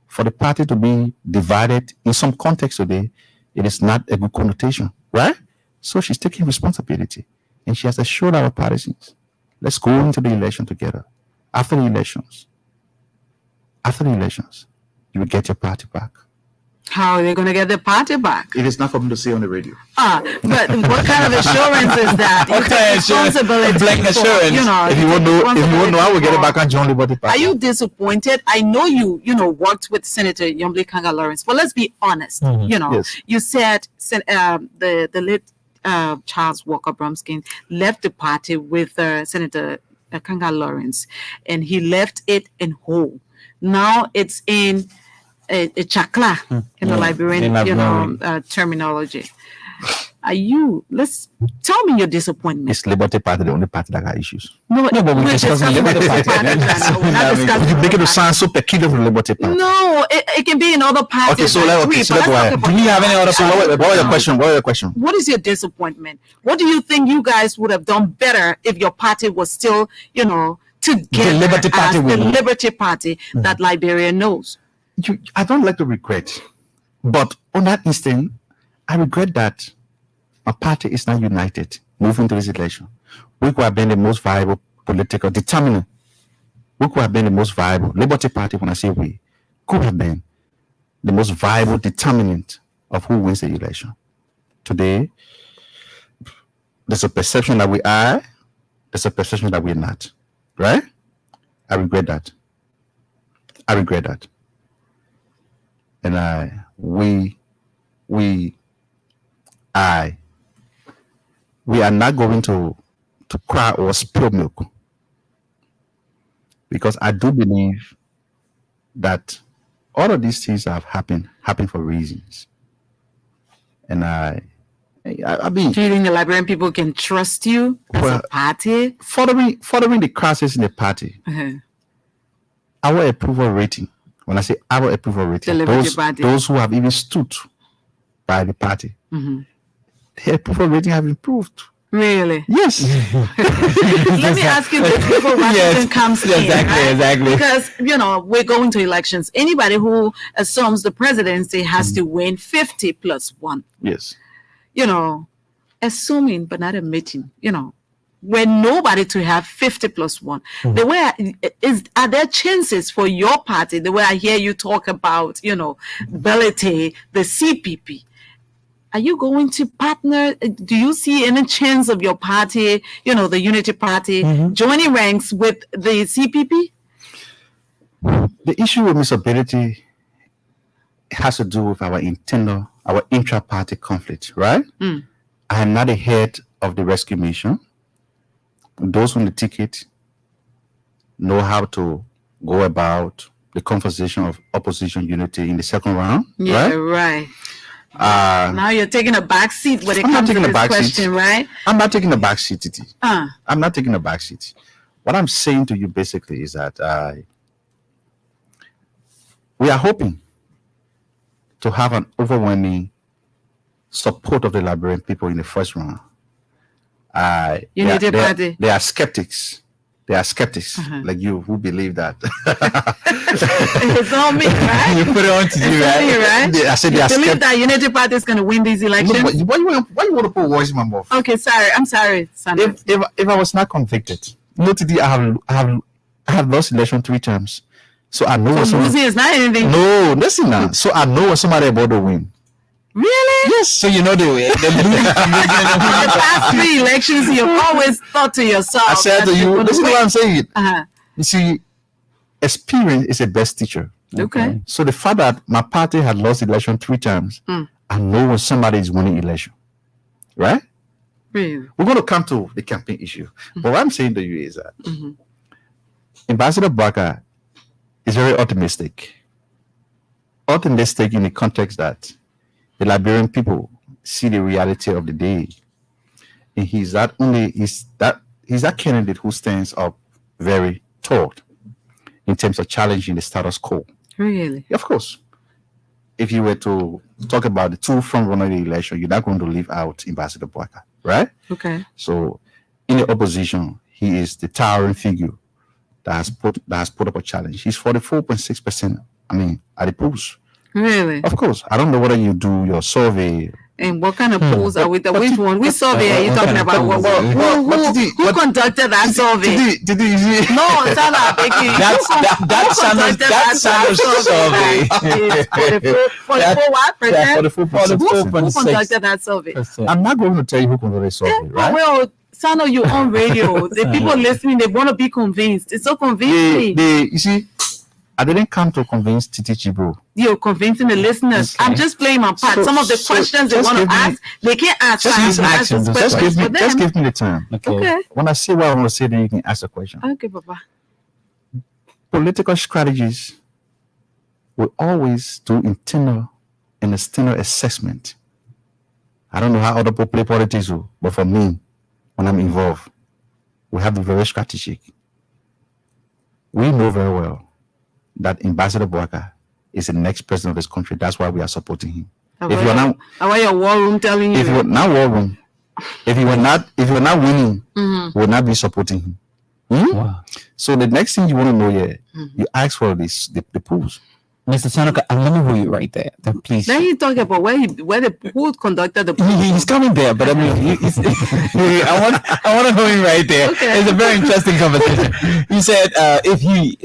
For the party to be divided in some context today, it is not a good connotation, right? So she's taking responsibility. And she has assured our partisans, let's go into the election together. After the elections, you will get your party back. How are they going to get the party back? It is not for me to say on the radio. But what kind of assurance is that? You take responsibility Blank for, assurance. If you won't know, I will get it back on John Liberty Party. Are you disappointed? I know you worked with Senator Yomli Kanga Lawrence, but let's be honest. Yes. You said the late Charles Walker Bromsky left the party with Senator Kanga Lawrence, and he left it in whole. Now it's in a chakla in the Liberian, terminology. Let's tell me your disappointment. It's Liberty Party, the only party that got issues. No, but we're discussing Liberty Party. We're not discussing You make it Liberty sound so peculiar for the Liberty Party. No, it can be in other parties. Okay, so like let's but go let's ahead. talk about Do you have any other? So what was your question? What was your question? What is your disappointment? What do you think you guys would have done better if your party was still, together The Liberty Party as the will. Liberty Party that Liberia knows? I don't like to regret, but on that instant, I regret that my party is not united moving to this election. We could have been the most viable political determinant. We could have been the most viable Liberty Party. When I say we, could have been the most viable determinant of who wins the election. Today, there's a perception that we are. There's a perception that we're not. Right? I regret that. And we are not going to cry or spill milk because I do believe that all of these things have happened for reasons. And I mean, Do you think the Liberian people can trust you as Well, a party? following the crisis in the party, Uh-huh. our approval rating, when I say our approval rating, The Liberty Party. those who have even stood by the party, their approval rating have improved. Really? Yes. Let me ask you this before Washington comes in. exactly, Right? exactly. Because, we're going to elections. Anybody who assumes the presidency has to win 50 plus 1. Yes. Assuming but not admitting, when nobody to have 50 plus 1. The way are there chances for your party, the way I hear you talk about, Belete, the CPP, are you going to partner? Do you see any chance of your party, the Unity Party, joining ranks with the CPP? The issue with Miss Ability has to do with our intra-party conflict, right? I am not a head of the rescue mission. Those on the ticket know how to go about the conversation of opposition unity in the second round. Yeah, right. Now you're taking a back seat when it I'm not comes to taking a this back question, seat. right? I'm not taking a back seat, Titi. Uh, I'm not taking a back seat. What I'm saying to you basically is that we are hoping to have an overwhelming support of the Liberian people in the first round. Unity Party. They are skeptics. They are skeptics like you who believe that. It's on me, right? You put it on to you, right? Me, right? I said You they are believe skeptics. that Unity Party is going to win these elections? No, why you want to put words in my mouth? Okay, sorry. I'm sorry, Sandra. If I was not convicted, no, today I have lost election 3 times, so I know. So losing is not anything. No, listen now. So I know when somebody about to win. Really? Yes. So you know the The past 3 elections, you've always thought to yourself. I said that to you're you, gonna listen to win. what I'm saying. Uh-huh. You see, experience is the best teacher. Okay. So the fact that my party had lost election 3 times, I know when somebody is winning election, right? Really? We're going to come to the campaign issue. But what I'm saying to you is that Ambassador Barker is very optimistic. Optimistic in the context that the Liberian people see the reality of the day. And he's that candidate who stands up very tall in terms of challenging the status quo. Really? Of course. If you were to talk about the 2 front runner in the election, you're not going to leave out Ambassador Barker, right? Okay. So in the opposition, he is the towering figure that has put up a challenge. He's 44.6%, at the polls. Really? Of course. I don't know whether you do your survey. And what kind of polls are with which one? Which survey are you what talking kind of about? polls? Who conducted that survey? Did you see? No, Sana, Becky. That survey. 44%? Who conducted that survey? I'm not going to tell you who conducted the survey, right? Well, Sana, you're on radio. The people listening, they want to be convinced. It's so convincing. You see, I didn't come to convince Titi Chibro. You're convincing the listeners. Okay. I'm just playing my part. So- Some of the so questions they just want to give me- ask, they can't ask. Just I have give to me ask action. those Just Just questions give for me, just them. give me the time. Okay. When I say what I want to say, then you can ask a question. Okay, Papa. Political strategies will always do internal and external assessment. I don't know how other people play politics, but for me, when I'm involved, we have to be very strategic. We know very well that Ambassador Barker is the next president of this country. That's why we are supporting him. If you are not, About your war room telling you. if you are not war room, if you are not winning, we will not be supporting him. Wow. So the next thing you want to know here, you ask for the polls. Mr. Sanoka, let me hold you right there. Then please. Then he talk about who conducted the poll. He's coming there, but I mean, I want to know him right there. Okay. It's a very interesting conversation. You said if he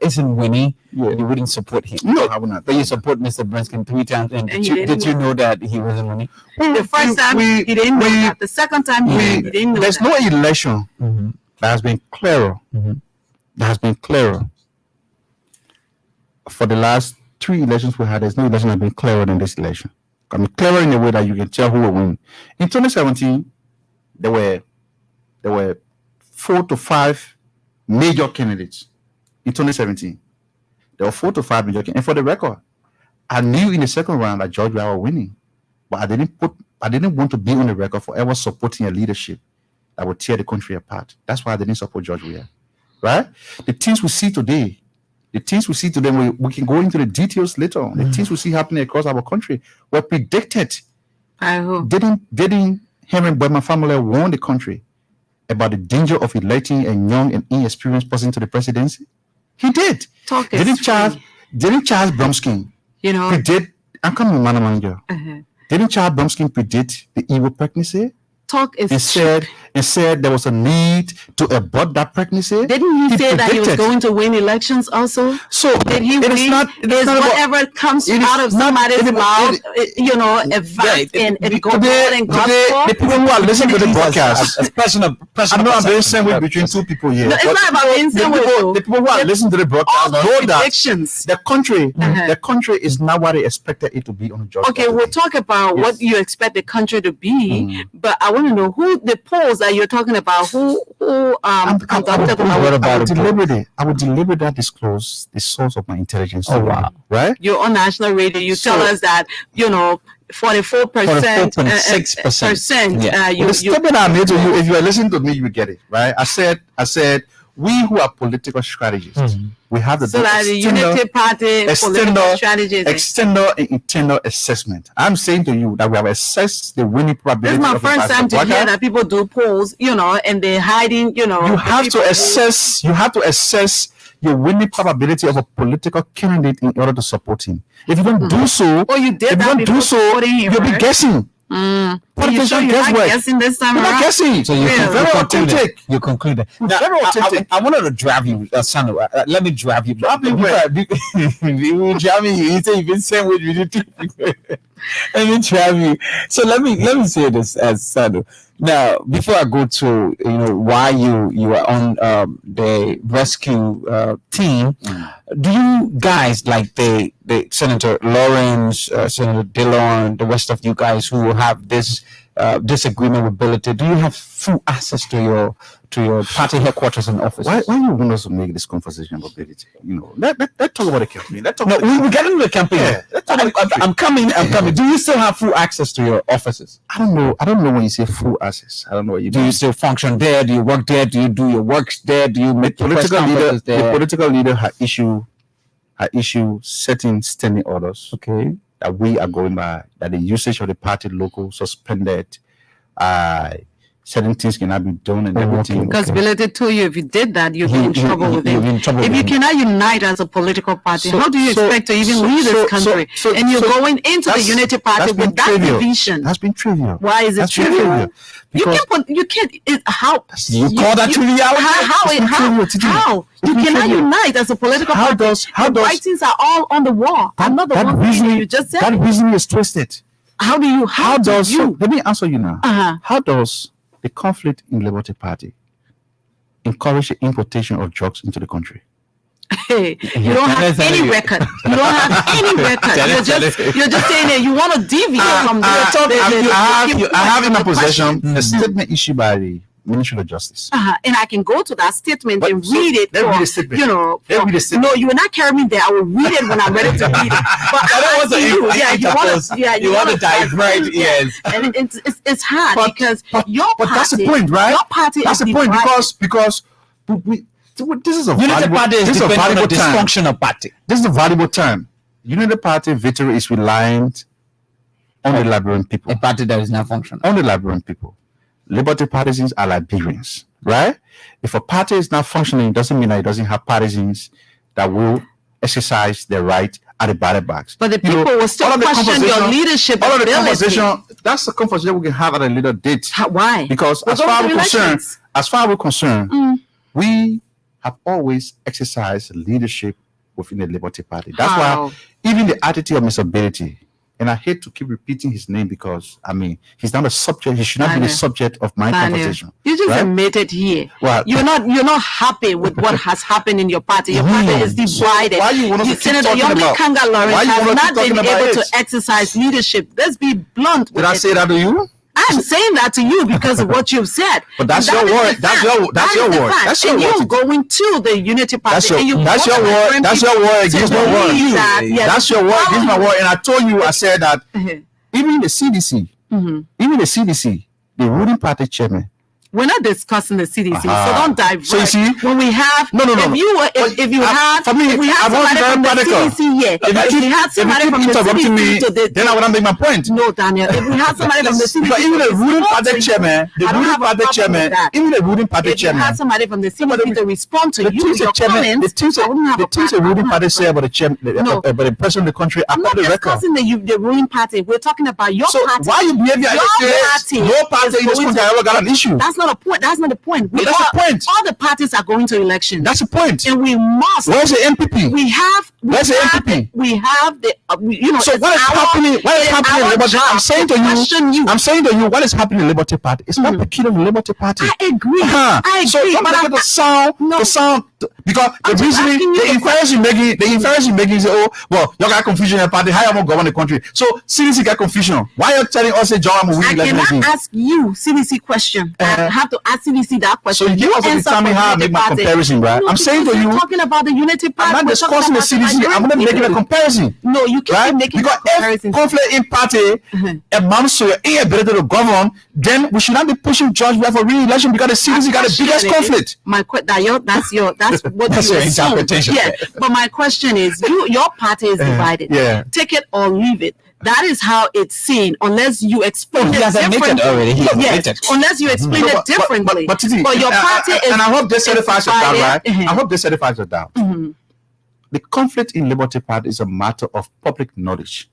isn't winning, you wouldn't support him. No, I would not. But you support Mr. Brinskin 3 times, and And you did you didn't know that he wasn't winning? The first time he didn't know that. The second time he didn't know There's that. no election that has been clearer. That has been clearer. For the last 3 elections we had, there's no election that has been clearer than this election. I mean, clearer in a way that you can tell who will win. In 2017, there were 4 to 5 major candidates in 2017. There were 4 to 5 major candidates. And for the record, I knew in the second round that George Weah were winning, but I didn't want to be on the record forever supporting a leadership that would tear the country apart. That's why I didn't support George Weah. Right? The things we see today, we can go into the details later on. The things we see happening across our country were predicted. By who? Didn't Henry Boydman family warn the country about the danger of electing a young and inexperienced person to the presidency? He did. Didn't Charles Bromskin predict? I'm coming, man, manager. Didn't Charles Bromskin predict the evil pregnancy? And said there was a need to abort that pregnancy. Didn't he say that he was going to win elections also? So did he win? Is whatever comes out of somebody's mouth, advice and gospel? The people who are listening to the broadcast, I know I'm being sandwiched between two people here. No, it's not about being sandwiched. The people who are listening to the broadcast know that the country is not what they expected it to be on the job. Okay, we'll talk about what you expect the country to be, but I want to know who the polls that you're talking about. Who conducted them? I would deliberately disclose the source of my intelligence. Oh wow! Right? You're on national radio. You tell us that 44%, 44.6%. The statement I made to you, if you are listening to me, you will get it. Right? I said. We who are political strategists, we have to do the Unity Party political strategists, external and internal assessment. I'm saying to you that we have assessed the winning probability. This is my first time to hear that people do polls, and they're hiding, You have to assess. You have to assess your winning probability of a political candidate in order to support him. If you don't do so, you'll be guessing. You sure you're not guessing this time around? Not guessing. So you concluded. Now, I wanted to drive you, Sanu. Let me drive you. Drive me where? You drive me. You say you've been sandwiched with you. Let me drive you. So let me say this as Sanu. Now, before I go to why you are on the rescue team, do you guys like the Senator Lawrence, Senator Dillon, the rest of you guys who have this disagreement with ability? Do you have full access to your party headquarters and offices? Why you want us to make this conversation about ability? Let's talk about the campaign. We get into the campaign. Yeah, I'm coming. Do you still have full access to your offices? I don't know when you say full access. I don't know what you do. You still function there? Do you work there? Do you do your works there? Do you make political leader? The political leader had issue certain standing orders. Okay. That we are going by, that the usage of the party logo suspended, certain things cannot be done and everything. Because Ability told you if you did that, you'd be in trouble with it. If you cannot unite as a political party, how do you expect to even lead this country? And you're going into the Unity Party with that division. That's been trivial. Why is it trivial? You can't. How you call that trivial? How you cannot unite as a political party? The writings are all on the wall. I'm not the one reason you just said. That reasoning is twisted. How does let me answer you now. How does the conflict in Liberty Party encourage the importation of drugs into the country? Hey, you don't have any record. You don't have any record. You're just saying that you want to deviate from the I have in my possession a statement issued by the Ministry of Justice. And I can go to that statement and read it. Read the statement. No, you will not carry me there. I will read it when I'm ready to read it. But you want to divert, yes. And it's hard because your party. But that's the point, right? Your party. That's the point because this is a Unity Party is a valuable dysfunctional party. This is a valuable term. Unity Party victory is reliant on the Liberian people. A party that is not functional. On the Liberian people. Liberty partisans are Liberians, right? If a party is not functioning, it doesn't mean that it doesn't have partisans that will exercise their right at the ballot box. But the people will still question your leadership ability. That's the conversation we can have at a later date. Why? Because as far as we're concerned, we have always exercised leadership within the Liberty Party. That's why even the attitude of Mr. Ability, and I hate to keep repeating his name because he's not a subject. He should not be the subject of my conversation. You just admitted here. Well, you're not happy with what has happened in your party. Your party is divided. Why you want to keep talking about? Kanga Lawrence has not been able to exercise leadership. Let's be blunt. Did I say that to you? I I'm saying that to you because of what you've said. But that's your word. That's your word. That's your word. You're going to the Unity Party. That's your word. That's your word against my word. That's your word against my word. And I told you, I said that even the CDC, the ruling party chairman. We're not discussing the CDC, so don't divert. So you see, when we have if we have somebody from the CDC here, if we had somebody from the CDC to the, then I wouldn't make my point. No, Daniel, if we had somebody from the CDC, but even the ruling party chairman, even the ruling party chairman, if you had somebody from the CDC to respond to you, your comments, the things the ruling party say about the chairman, about the president of the country, I'm not discussing the ruling party. We're talking about your party. So why you behave like your party in this country ever got an issue? That's not a point. That's not the point. That's the point. All the parties are going to election. That's the point. And we must. Where's the MPP? Where's the MPP? We have the. So what is happening? What is happening in Liberty? I'm saying to you, what is happening in Liberty Party? It's not peculiar to the Liberty Party. I agree. I agree. So you want to get the sound because the reasoning, the inference you making is you got confusion in the party. How you going to govern the country? So CDC got confusion. Why are you telling us that John will win? I cannot ask you CDC question. I have to ask CDC that question. So you also tell me how I make my comparison, right? No, I'm saying to you, talking about the Unity Party. I'm not discussing the CDC. I'm not making a comparison. No, you can't make because if conflict in party amounts to your inability to govern, then we should not be pushing George for re-election because the CDC got the biggest conflict. That's what that's your interpretation. Yeah, but my question is, your party is divided. Yeah, take it or leave it. That is how it's seen, unless you explain it differently. Unless you explain it differently. But your party is. And I hope this certifies your doubt, right? I hope this certifies your doubt. The conflict in Liberty Party is a matter of public knowledge.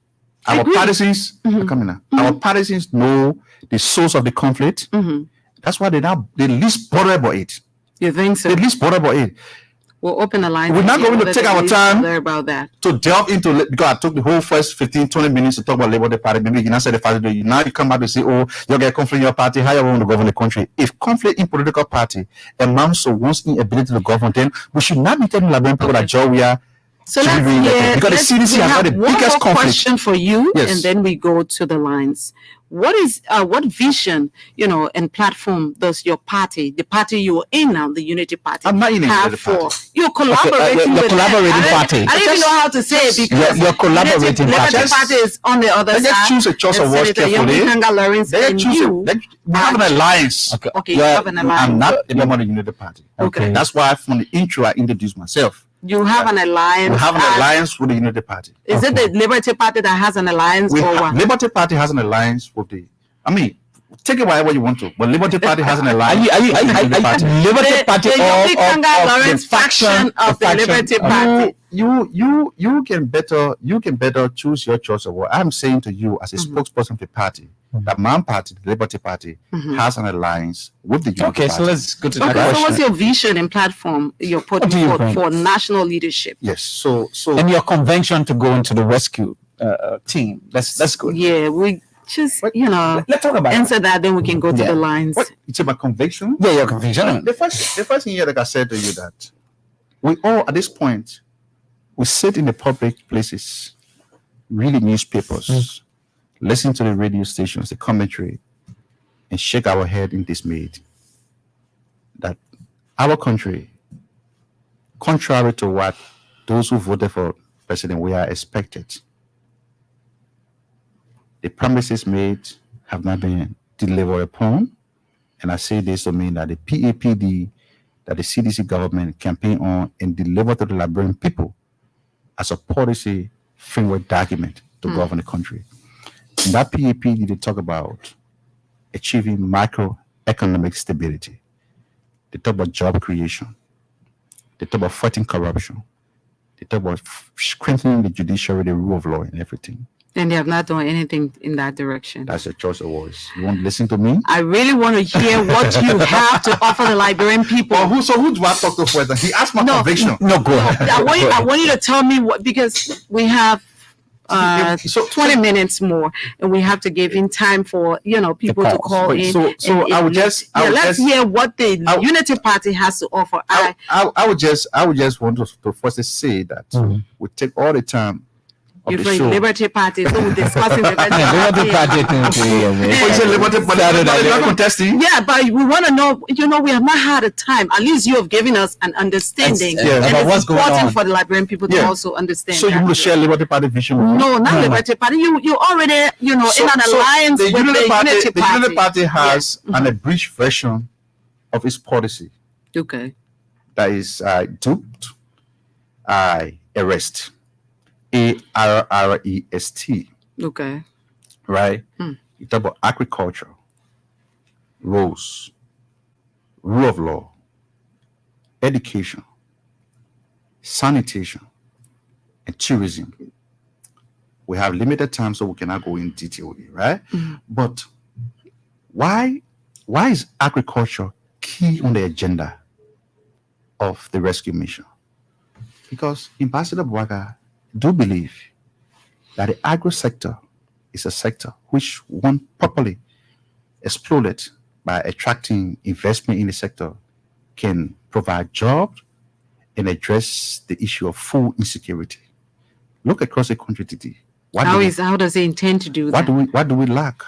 Our partisans, our partisans know the source of the conflict. That's why they least bother about it. You think so? They least bother about it. We'll open a line. We're not going to take our time about that. To delve into, because I took the whole first 15-20 minutes to talk about Labour Party. Maybe you not say the party. Now you come back to say, you get conflict in your party. How you want to govern the country? If conflict in political party amounts to one's inability to govern, then we should not be telling Liberian people that we are. So because the CDC has got the biggest conflict. Question for you, yes. And then we go to the lines. What vision, and platform does your party, the party you're in now, the Unity Party, I'm not in have for? You're collaborating with collaborating party. I don't even know how to say it because you're collaborating party. Liberty Party is on the other side. Let's choose a choice of words carefully. We have an alliance. Okay, you have an alliance. I'm not a member of the Unity Party. Okay, that's why from the intro I introduced myself. You have an alliance. We have an alliance with the Unity Party. Is it the Liberty Party that has an alliance, or what? Liberty Party has an alliance with the. Take it whatever you want to, but Liberty Party has an alliance. Liberty Party or the faction of the Liberty Party. You can better choose your choice of what I'm saying to you as a spokesperson of the party. That my party, the Liberty Party, has an alliance with the Unity Party. So let's go to that. So what's your vision and platform you're putting forward for national leadership? Yes. So and your convention to go into the rescue team. That's good. Yeah, we just let's talk about answer that. Then we can go to the lines. It's about conviction. Yeah, your conviction. The first thing here, like I said to you, that we all at this point we sit in the public places, reading newspapers. Listen to the radio stations, the commentary, and shake our head in dismay that our country, contrary to what those who voted for President we are expected, the promises made have not been delivered upon. And I say this to mean that the PAPD, that the CDC government campaign on and deliver to the Liberian people as a policy framework document to govern the country. In that PAPD, they talk about achieving macroeconomic stability. They talk about job creation. They talk about fighting corruption. They talk about strengthening the judiciary, the rule of law, and everything. And they have not done anything in that direction. That's your choice of words. You want to listen to me? I really want to hear what you have to offer the Liberian people. So who do I talk to first? He asked my conviction. No, go ahead. I want you to tell me what, because we have 20 minutes more, and we have to give in time for people to call in. Let's hear what the Unity Party has to offer. I would just want to first say that we take all the time of You're the from show. Liberty Party, so we're discussing Liberty Liberty Party. Party thing, yeah, man. Oh, you said Liberty Party. You're not contesting? Yeah, but we want to know, we have not had a time. At least you have given us an understanding. Yeah, and about it's what's going important on. for the Liberian people to Yeah. also understand. So you that. want to share Liberty Party vision with me? No, not Liberty Party. You already, in an alliance the with Unity the Party, Unity the Party. Unity Party has an abridged version of its policy Okay. that is duped, arrest, ARREST, Okay. right? You talk about agriculture, roads, rule of law, education, sanitation, and tourism. We have limited time, so we cannot go in detail here, right? But why is agriculture key on the agenda of the rescue mission? Because Ambassador Bwaga do believe that the agro sector is a sector which, when properly exploited by attracting investment in the sector, can provide jobs and address the issue of food insecurity. Look across the country today. How does it intend to do that? What do we lack?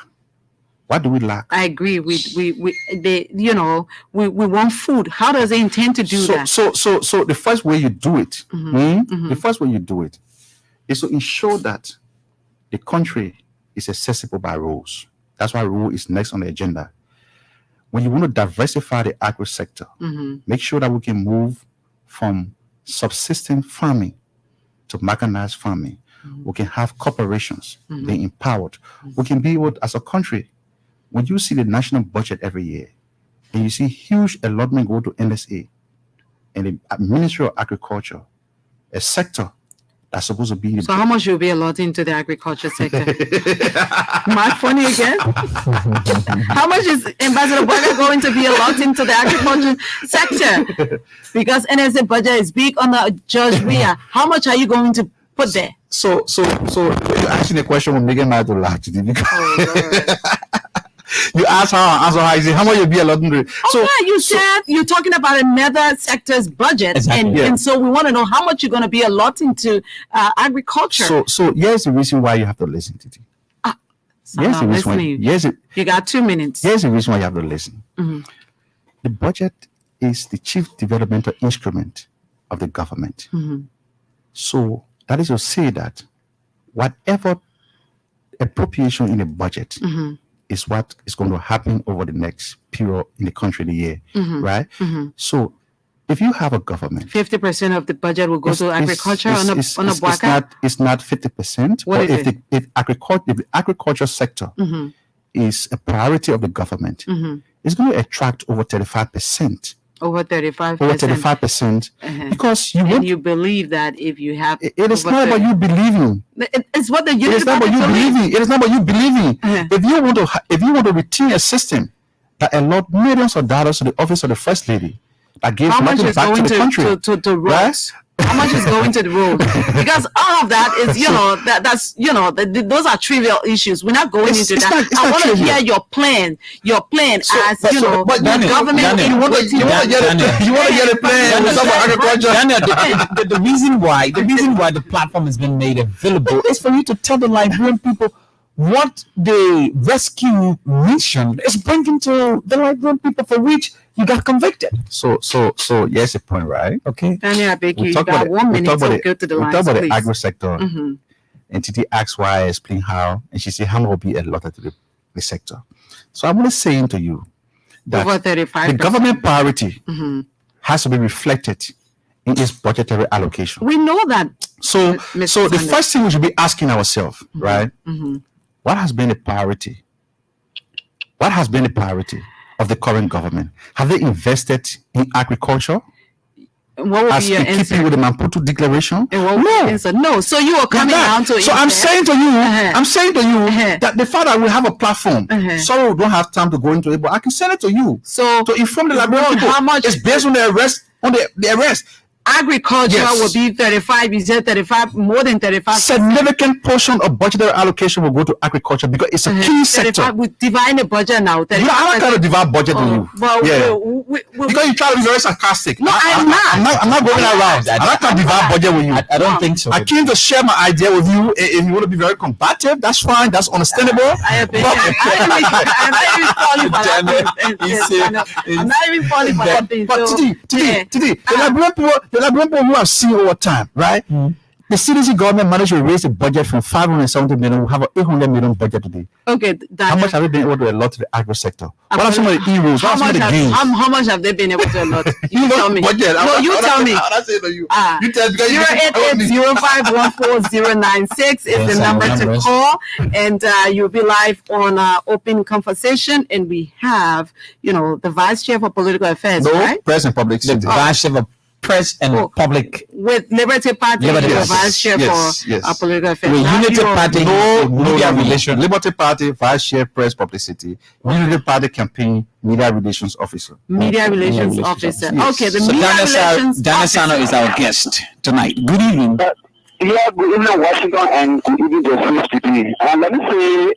What do we lack? I agree. We want food. How does it intend to do that? So the first way you do it, the first way you do it is to ensure that the country is accessible by roads. That's why road is next on the agenda. When you want to diversify the agro sector, make sure that we can move from subsistence farming to mechanized farming. We can have corporations being empowered. We can be able, as a country, when you see the national budget every year and you see huge allotment go to NSA and the Ministry of Agriculture, a sector that's supposed to be... So how much will be allotted into the agriculture sector? Am I funny again? How much is Ambassador Bwaga going to be allotted into the agriculture sector? Because NSA budget is big on the Judge Ria. How much are you going to put there? So you're asking a question with Megan Knight to laugh today. You ask her, answer her. You say, how much will be allotted? So yeah, you said you're talking about another sector's budget, Exactly. and so we want to know how much you're going to be allotting to agriculture. So here's the reason why you have to listen to it. So I'm listening. You got 2 minutes. Here's the reason why you have to listen. The budget is the chief developmental instrument of the government. So that is to say that whatever appropriation in the budget is what is going to happen over the next period in the country, the year, right? So if you have a government, 50% of the budget will go to agriculture on a Bwaga? It's not 50%. What but is it? If the agriculture sector is a priority of the government, it's going to attract over 35%. Over 35%. Over 35%. Because you believe that if you have... It is not about you believing. It's what the It is not about you believing. It is not about you believing. If you want to retain a system that allowed millions of dollars to the office of the First Lady, that gives nothing back to the country, to roads? How much is going to the road? Because all of that is, those are trivial issues. We're not going into that. I want to hear your plan. Your plan but the government. Daniel, you want to get a plan with some agriculture. Daniel, the reason why the platform has been made available is for you to tell the Liberian people what the rescue mission is bringing to the Liberian people for which you got convicted. So yes, a point, right? Okay. Daniel, I beg you got 1 minute to go to the lines, we talk about please. the agro sector. And Titi asked why, I explain how, and she said how much will be allotted to the sector. So I'm going to say to you that over 35%. The government priority has to be reflected in its budgetary allocation. We know that. So the first thing we should be asking ourselves, right? What has been the priority? What has been the priority of the current government? Have they invested in agriculture? What would be your answer? Keeping with the Maputo Declaration? No. So you are coming down to. So I'm saying to you, that the fact that we have a platform. Sorry, we don't have time to go into it, but I can send it to you. So to inform the Liberian people. How much is based on the arrest? On the arrest. agriculture Yes. will be 35. You said 35, more than 35. Significant portion of budgetary allocation will go to agriculture because it's a key sector. We divide the budget now. You know, I'm not going to divide budget with you. Well, Yeah. we, Because you try to be very sarcastic. No, I'm not. I'm not going around. I'm not going to divide budget with you. I don't think so. I came to share my idea with you. If you want to be very combative, that's fine. That's understandable. I'm not even falling for that. I'm not even falling for that thing. But So, today, the Liberian people who have seen over time, right? The CDC government managed to raise the budget from 570 million. We have an 800 million budget today. okay, How much have we been able to allot to the agri sector? What are some of the e-rules? What are some of the gains? How much have they been able to allot? You tell me. Budget. No, you tell me. I'm not saying to you. You tell because you 08805140096 is the number to call, and you'll be live on Open Conversation. And we have, the Vice Chair for Political Affairs, right? Press and public The sector. Vice Chair for Press and Public. With Liberty Party, Liberty, the yes, Vice Chair for Political Affairs. With Now Unity you're- Party, Media relations. Liberty Party, Vice Chair, Press Publicity. Unity Party Campaign, Media Relations Officer. Media Relations Officer. Okay, the So Media Relations Daniel Sano is our guest tonight. Good evening. Yeah, good evening, Washington, and good evening, the Swiss city. And let me say,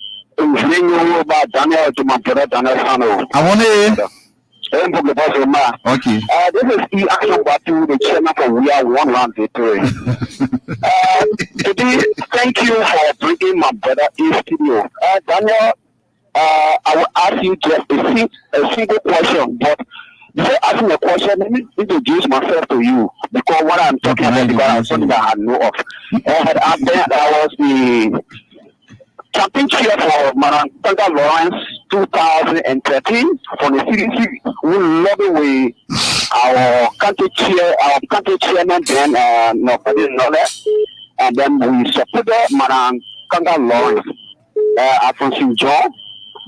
about Daniel to my brother Daniel Sano. I want to. Okay. This is E. Action Party, the chairman for We Are One Land Victory. Today, thank you for bringing my brother in studio. Daniel, I will ask you just a single question, but before asking a question, let me introduce myself to you because what I'm talking about is something that I know of. And I was the campaign chair for Madam Tanga Lawrence 2013 for the CDC. We lobby with our country chairman then, and then we supported Madam Tanga Lawrence from St. John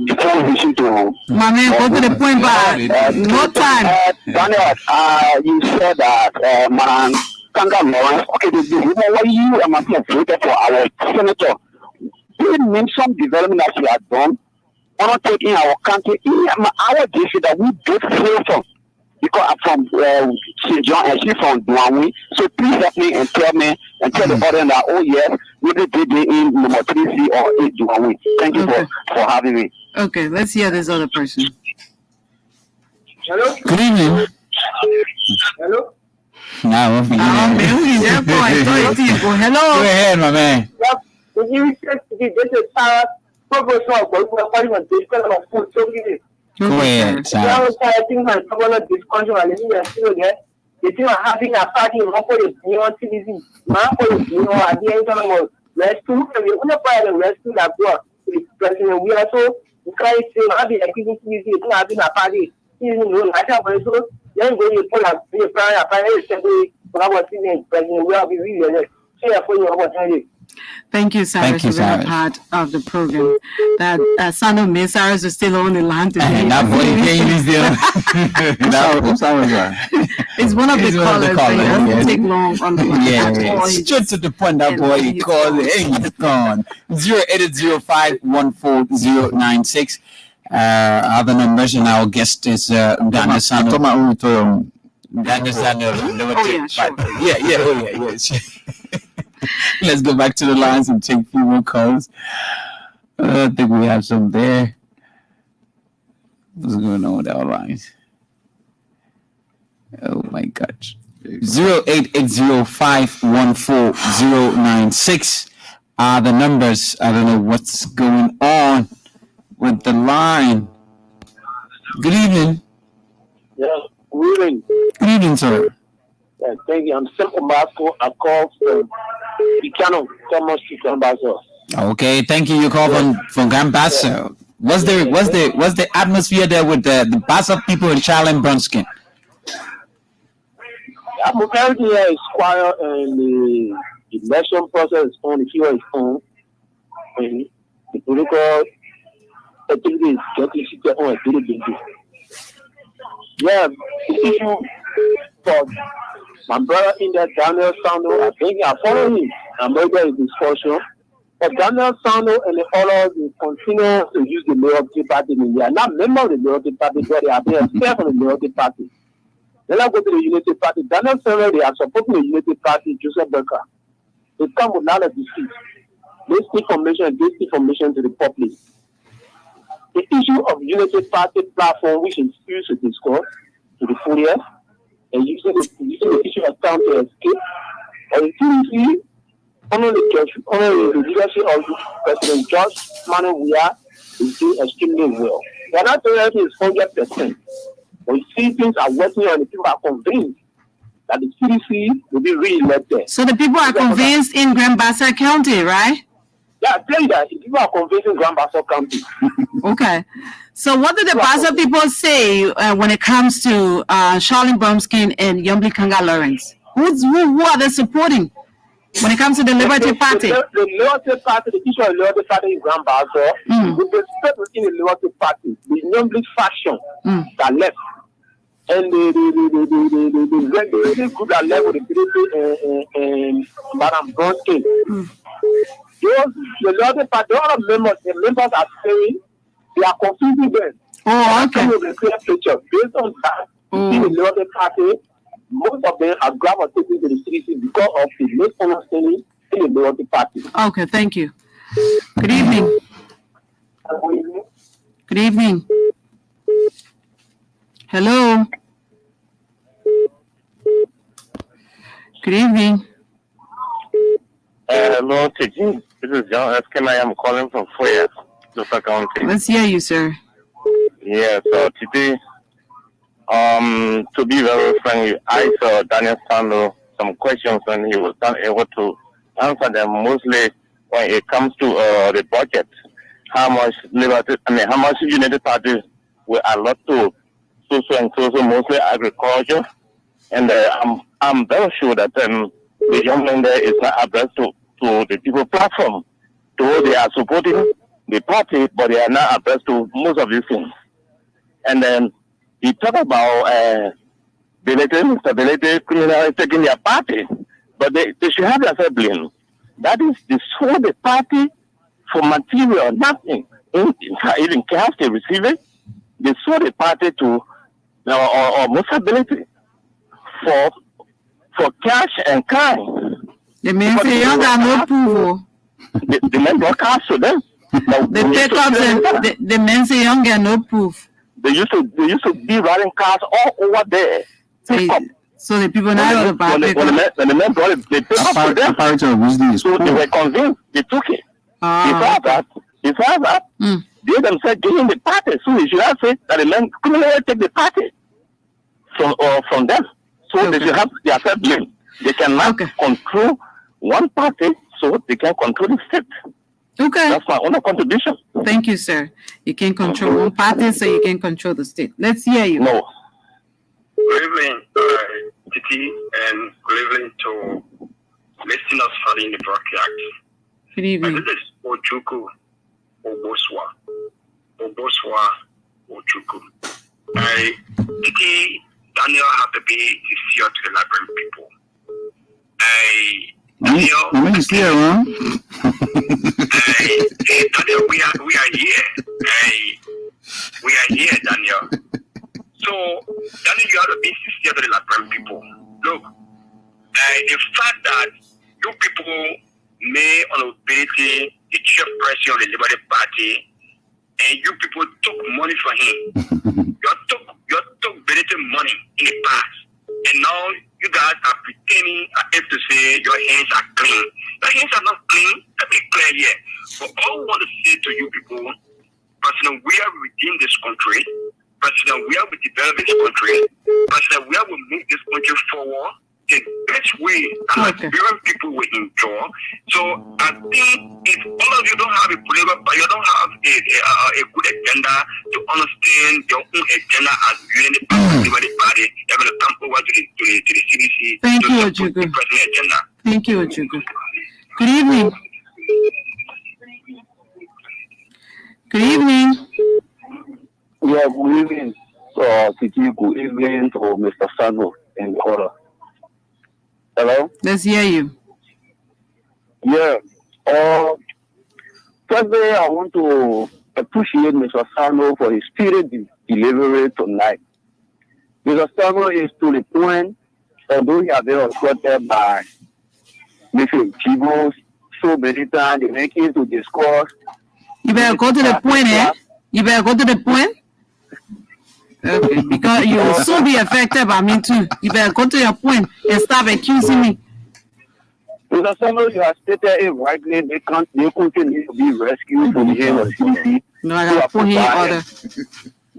before we listen to. My man, go to the point, but no time. Daniel, you said that Madam Tanga Lawrence, okay, the reason why you and myself voted for our senator. We name some development that we have done. We're not taking our country in our district that we both hail from. Because I'm from St. John and she's from Duanwi. So please help me and tell the audience that, oh yes, we did in number 3C or 8 Duanwi. Thank you for having me. Okay, let's hear this other person. Hello? Good evening. Hello? Now, Hello. Go ahead, my man. Go ahead, sir. The team are having a party in Hopper, TVC. Rescue, we want rescue that brought President. We also try to have a TVC, having a party. Even though I have also, then go to pull up the prior assembly for our President. We will be really share for your opportunity. Thank you, Cyrus, for being a part of the program. That son of me, Cyrus is still on the land today. It's one of the callers. It doesn't take long on the line. Yeah, straight to the point. That boy, he called it. Hey, he's gone. 080514096. Other numbers, and our guest is Daniel Sano. Daniel Sano. Oh, yeah, sure. Yeah. Let's go back to the lines and take a few more calls. I think we have some there. What's going on with our lines? Oh my gosh. 08805140096 are the numbers. I don't know what's going on with the line. Good evening. Yeah, good evening. Good evening, sir. Yeah, thank you. I'm Simple Masco. I call from Icano, Thomas Ambassador. Okay, thank you. You call from Gambassa. What's the atmosphere there with the Bassa people in Charlotte and Brunskin? Apparently, is quiet and the election process is on the field is on, and the political activity is getting shifted on a daily basis. Yeah, the issue for my brother in there, Daniel Sano, I think I follow him. I'm ready to discussion. But Daniel Sano and the others will continue to use the Loyalty Party. They are not members of the Loyalty Party, but they are there from the Loyalty Party. Then I go to the Unity Party. Daniel Sandler, they are supporting the Unity Party, Joseph Becker. They come with none of the seats. This information to the public. The issue of Unity Party platform, which is used to discuss to the full year, and using the issue of time to escape, or the only the leadership of President George Manuel Weah is doing extremely well. They are not saying that it's 100%. But you see things are working on the people are convinced that the CDC will be re-elected. So the people are convinced in Grand Bassa County, right? Yeah, I tell you that the people are convinced in Grand Bassa County. Okay. So what do the Bassa people say when it comes to Charlene Bromskin and Yombly Kanga Lawrence? Who are they supporting when it comes to the Liberty Party? The Liberty Party, the issue of the Liberty Party in Grand Bassa, with respect within the Liberty Party, the Yombly faction that left, and the group that left with the Madam Bromskin. The Liberty Party, all the members are saying they are confusing them. Oh, okay. Based on that, in the Liberty Party, most of them are gravitating to the CDC because of the misunderstanding in the Liberty Party. Okay, thank you. Good evening. Good evening. Hello. Good evening. Hello, Tiki. This is John Eskin. I am calling from Foyer, Jota County. Let's hear you, sir. Yeah, so today, to be very frank, I saw Daniel Sando some questions and he was not able to answer them. Mostly when it comes to the budget, how much United Party will allot to social and social, mostly agriculture, and I'm very sure that the young man there is not abreast to the people platform. Though they are supporting the party, but they are not abreast to most of these things. And then he talk about instability, criminality taking their party, but they should have themselves blamed. That is, they sold the party for material, nothing. Even cash they receive it. They sold the party to or stability for cash and kind. The men say you got no proof. The men broadcast to them. They take up the men say you got no proof. They used to be riding cars all over there. So the people now know about it. When the men brought it, they took up to them. So they were convinced. They took it. They saw that. They themselves gave him the party. So you should have said that the men criminally take the party from them. So they should have their self-blame. They cannot control one party, so they can control the state. Okay. That's my only contribution. Thank you, sir. You can control one party, so you can control the state. Let's hear you. No. Good evening, Titi, and good evening to listeners following the broadcast. Good evening. This is Ojuku Oboswa Ojuku. Titi, Daniel had to be sincere to the Liberian people. Daniel, you still around? Daniel, we are here. We are here, Daniel. So, Daniel, you have to be sincere to the Liberian people. Look, the fact that you people may unobeyity the chairperson of the Liberty Party, and you people took money from him. you took very money in the past, and now you guys are pretending as if to say your hands are clean. Your hands are not clean. Let me clear here. But all I want to say to you people, President, we are within this country. President, we will develop this country. President, we will move this country forward the best way that Liberian people will enjoy. So I think if all of you don't have a political, you don't have a good agenda to understand your own agenda as Unity Party, you're going to come over to the CDC. Thank you, Ojugu. Thank you, Ojugu. Good evening. Good evening. Yeah, good evening. Titi, good evening to Mr. Sano in the order. Hello? Let's hear you. Yeah. Firstly, I want to appreciate Mr. Sano for his spirit delivery tonight. Mr. Samuel is to the point, although he has been escorted by Mr. Chibos so many times, they make him to discuss. You better go to the point, eh? You better go to the point. Okay, because you will soon be affected by me too. You better go to your point and stop accusing me. Mr. Samuel, you have stated it rightly. They continue to be rescued from the hand of CDC. No, I gotta put him in order.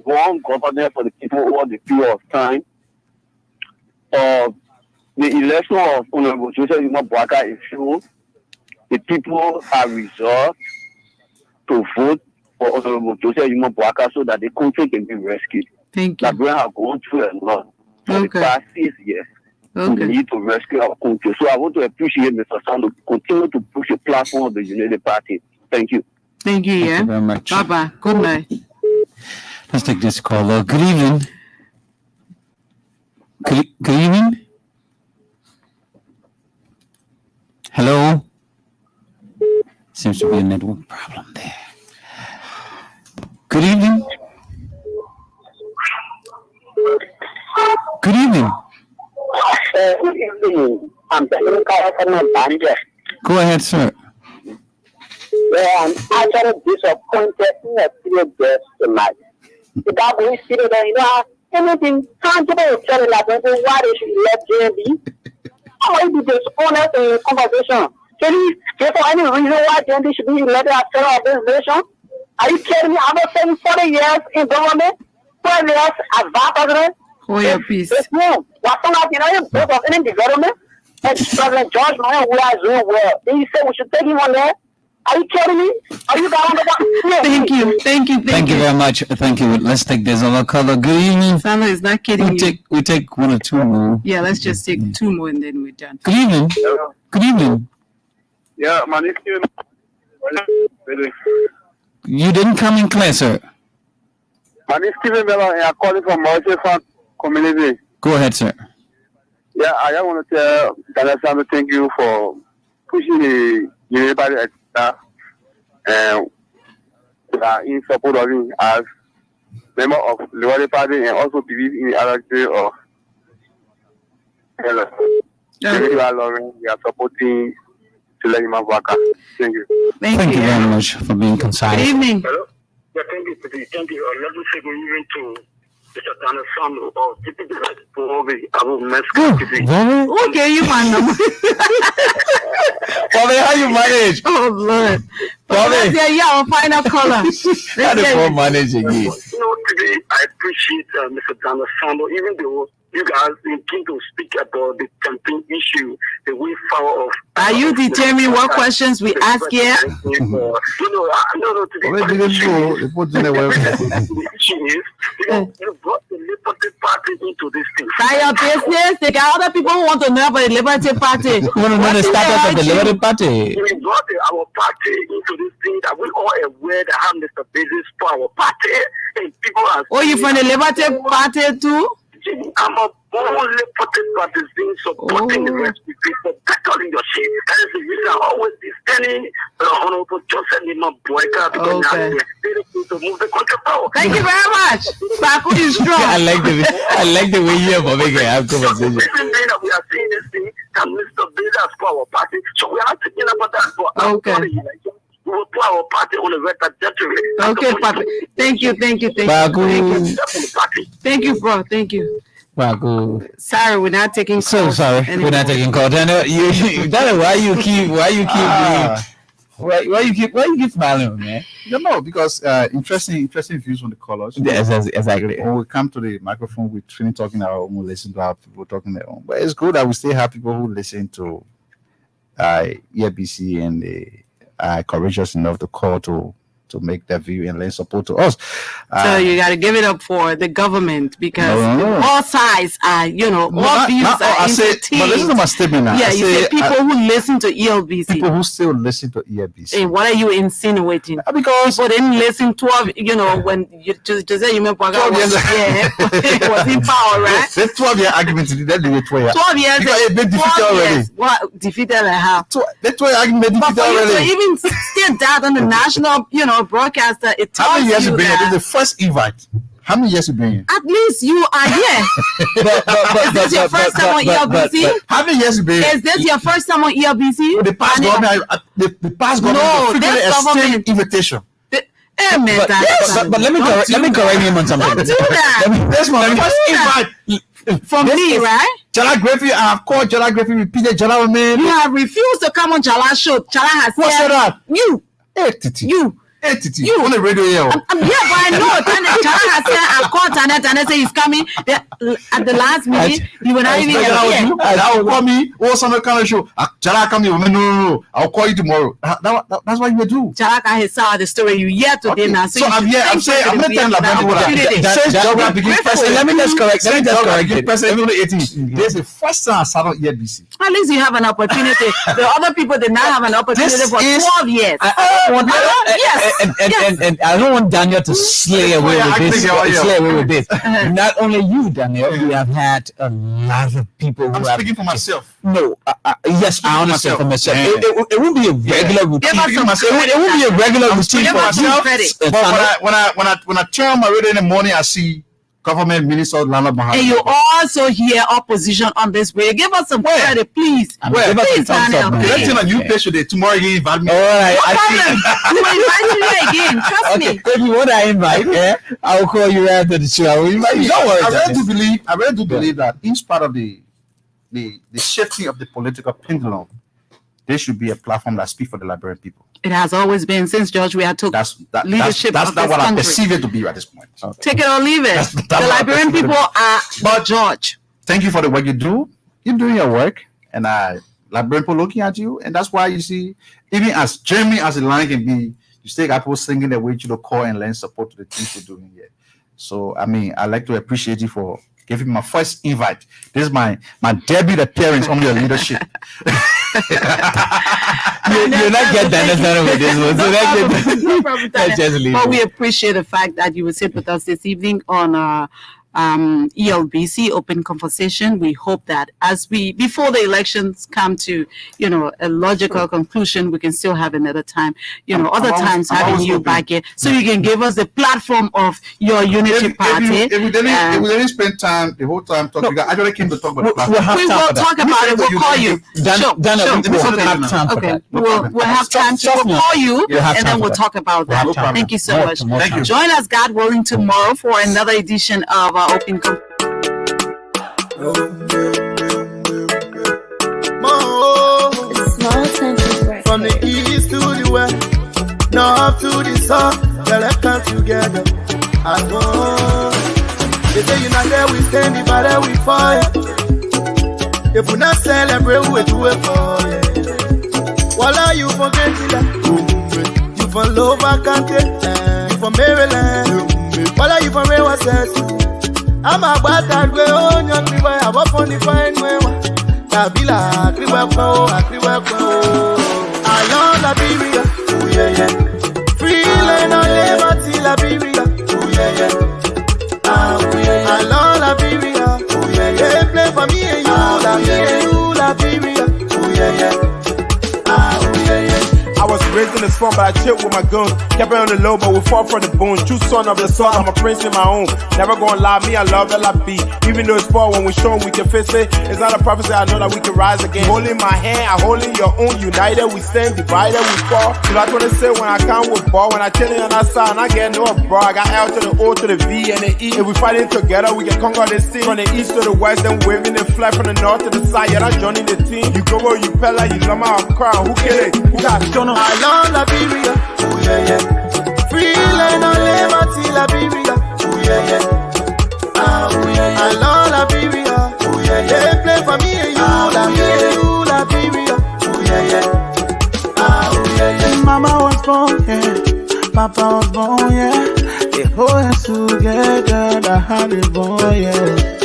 One government for the people over the period of time. The election of Honorable Joseph Yuma Boaka is shown. The people have resolved to vote for Honorable Joseph Yuma Boaka so that the country can be rescued. Thank you. That we have gone through a lot for the past 6 years. We need to rescue our country. So I want to appreciate Mr. Sando continue to push the platform of the United Party. Thank you. Thank you, Thank you very much. Bye-bye. Good night. Let's take this caller. Good evening. Good evening. Hello. Seems to be a network problem there. Good evening. Good evening. Good evening. I'm Daniel from Banja. Go ahead, sir. I'm actually disappointed in a few guests tonight. Without being seated there, anything tangible telling like why they should let JB. How are you dishonest in conversation? Can you give for any reason why JB should be elected as federal of this nation? Are you kidding me? I've been spending 40 years in government, 12 years as vice president. Hold your peace. It's new. What's not, both of in the government and President George Mayer, we are doing well. Then you say we should take him on there? Are you kidding me? Are you down the one? Thank you. Thank you very much. Thank you. Let's take this other caller. Good evening. Sandra is not kidding you. We take one or two more. Yeah, let's just take 2 more and then we're done. Good evening. Hello. Good evening. Yeah, my name is You didn't come in clear, sir. My name is Stephen Miller, and I'm calling from Mauritius community. Go ahead, sir. Yeah, I just want to tell Daniel Sando thank you for pushing the United Party agenda, and we are in support of him as member of the United Party and also believe in the attitude of Hello. We are supporting Suleiman Waka. Thank you. Thank you very much for being concise. Good evening. Hello? Yeah, thank you. Thank you. Let me say good evening to Mr. Daniel Sando or typically Okay, you my number. Bobby, how you manage? Oh, Lord. Bobby. Yeah, our final caller. How the phone manage again? Today I appreciate Mr. Daniel Sando, even though you guys begin to speak about the campaign issue, the way forward of. Are you determining what questions we ask here? No. The issue is, you brought the Liberty Party into this thing. By your business, they got other people who want to know about the Liberty Party. You want to know the status of the Liberty Party? We brought our party into this thing that we all aware that have Mr. Basis for our party, and people are. Oh, you from the Liberty Party too? I'm a born Liberty Party supporting the rest of people, tackling your shit. That is the reason I always be standing Honorable Joseph Nima Boyka because they need to move the country forward. Thank you very much. Baku is strong. I like the way you have conversation. We are seeing this thing that Mr. Basis for our party, so we are thinking about that for our party. We will put our party on the right trajectory. Okay, Papi. Thank you. Thank you, bro. Thank you. Baku. Sorry, we're not taking calls. So sorry, we're not taking calls. Why you keep smiling, man? No, because interesting views from the callers. Yes, exactly. When we come to the microphone, we finish talking our own, we listen to our people talking their own. But it's good that we still have people who listen to ELBC and they are courageous enough to call to make their view and lend support to us. So you got to give it up for the government because all sides are, all views are entertained. But listen to my statement now. Yeah, you say people who listen to ELBC. People who still listen to ELBC. And what are you insinuating? Because people didn't listen 12, when you just say you remember it was in power, right? The 12-year argument, that they were 12 years. 12 years. Because they defeated already. What defeated and how? The 12-year argument defeated already. But even still that on the national, broadcaster, it tells you that. This is the first invite. How many years you been here? At least you are here. Is this your first time on ELBC? How many years you been here? Is this your first time on ELBC? The past government, the past government, this government invitation. But let me correct him on something. Don't do that. That's my first invite from me, right? Jala Griffin, I have called Jala Griffin, repeated Jala man. You have refused to come on Jala show. Jala has said that? You. Hey, Titi. You. Hey, Titi. You on the radio here? I'm here, but I know. Jala has said, I called Tana say he's coming. At the last minute, you were not even here. I will call me. Oh, some kind of show. Jala come here. No. I'll call you tomorrow. That's what you will do. Jala has saw the story you hear today now. So I'm here. I'm saying I'm not telling Let me just correct it. This is the first time I sat on ELBC. At least you have an opportunity. The other people did not have an opportunity for 12 years. And I don't want Daniel to slay away with this. Not only you, Daniel, we have had a lot of people. I'm speaking for myself. No, yes, I understand for myself. It won't be a regular routine. It won't be a regular routine for myself. But when I turn on my radio in the morning, I see government minister Lana Bahama. And you also hear opposition on this way. Give us some credit, please. Please, Daniel. Let's see a new place today. Tomorrow you invite me. All right. We will invite you again. Trust me. If you want to invite, I will call you after the show. I will invite you. Don't worry. I really do believe that in spite of the shifting of the political pendulum, there should be a platform that speaks for the Liberian people. It has always been since George Weah took leadership. That's not what I perceive it to be at this point. Take it or leave it. The Liberian people are but George. Thank you for the work you do. You're doing your work, and Liberian people looking at you, and that's why you see, even as Germany as a line can be, you still got people singing their way to the core and lend support to the things you're doing here. So I mean, I'd like to appreciate you for giving me my first invite. This is my debut appearance on your leadership. You're not getting that with this one. No problem. But we appreciate the fact that you will sit with us this evening on ELBC Open Conversation. We hope that before the elections come to a logical conclusion, we can still have another time, other times having you back here, so you can give us the platform of your unity party. If we didn't spend time the whole time talking, I actually came to talk about the platform. We will talk about it. We'll call you. Okay. We'll have time to call you, and then we'll talk about that. Thank you so much. Thank you. Join us, God willing, tomorrow for another edition of Open From the east to the west, north to the south, let's come together as one. They say you're not there, we stand, divided we fight. If we not celebrate, we do it for you. While you forget that, you from Lower Country, you from Maryland, while you from Rewa City. I'm a bad dad, we own your crib, I have a funny fine way. Tabila, Kriwako, I love Liberia, oh yeah. Free land on liberty, Liberia, oh yeah. I love Liberia, oh yeah. They play for me and you, Liberia, oh yeah. I was raised in the swamp, but I chilled with my guns. Kept it on the low, but we fought for the bones. True son of the soil, I'm a prince in my own. Never gonna lie, me, I love LIB. Even though it's far, when we show we can face it. It's not a prophecy, I know that we can rise again. Holding my hand, I holding your own. United, we stand, divided, we fall. So that's what I say when I come with ball. When I chillin' on that side, and I get no bro. I got L to the O to the V and the E. If we fighting together, we can conquer this team. From the east to the west, then waving the flag from the north to the side. Yeah, that's joining the team. You go where you pella, you come out crown. Who kill it? Who got done? I love Liberia, oh yeah. Free land on liberty, Liberia, oh yeah. I love Liberia, oh yeah. They play for me and you, Liberia, oh yeah. Mama was born, yeah. Papa was born, yeah. They hold us together, the honey boy, yeah.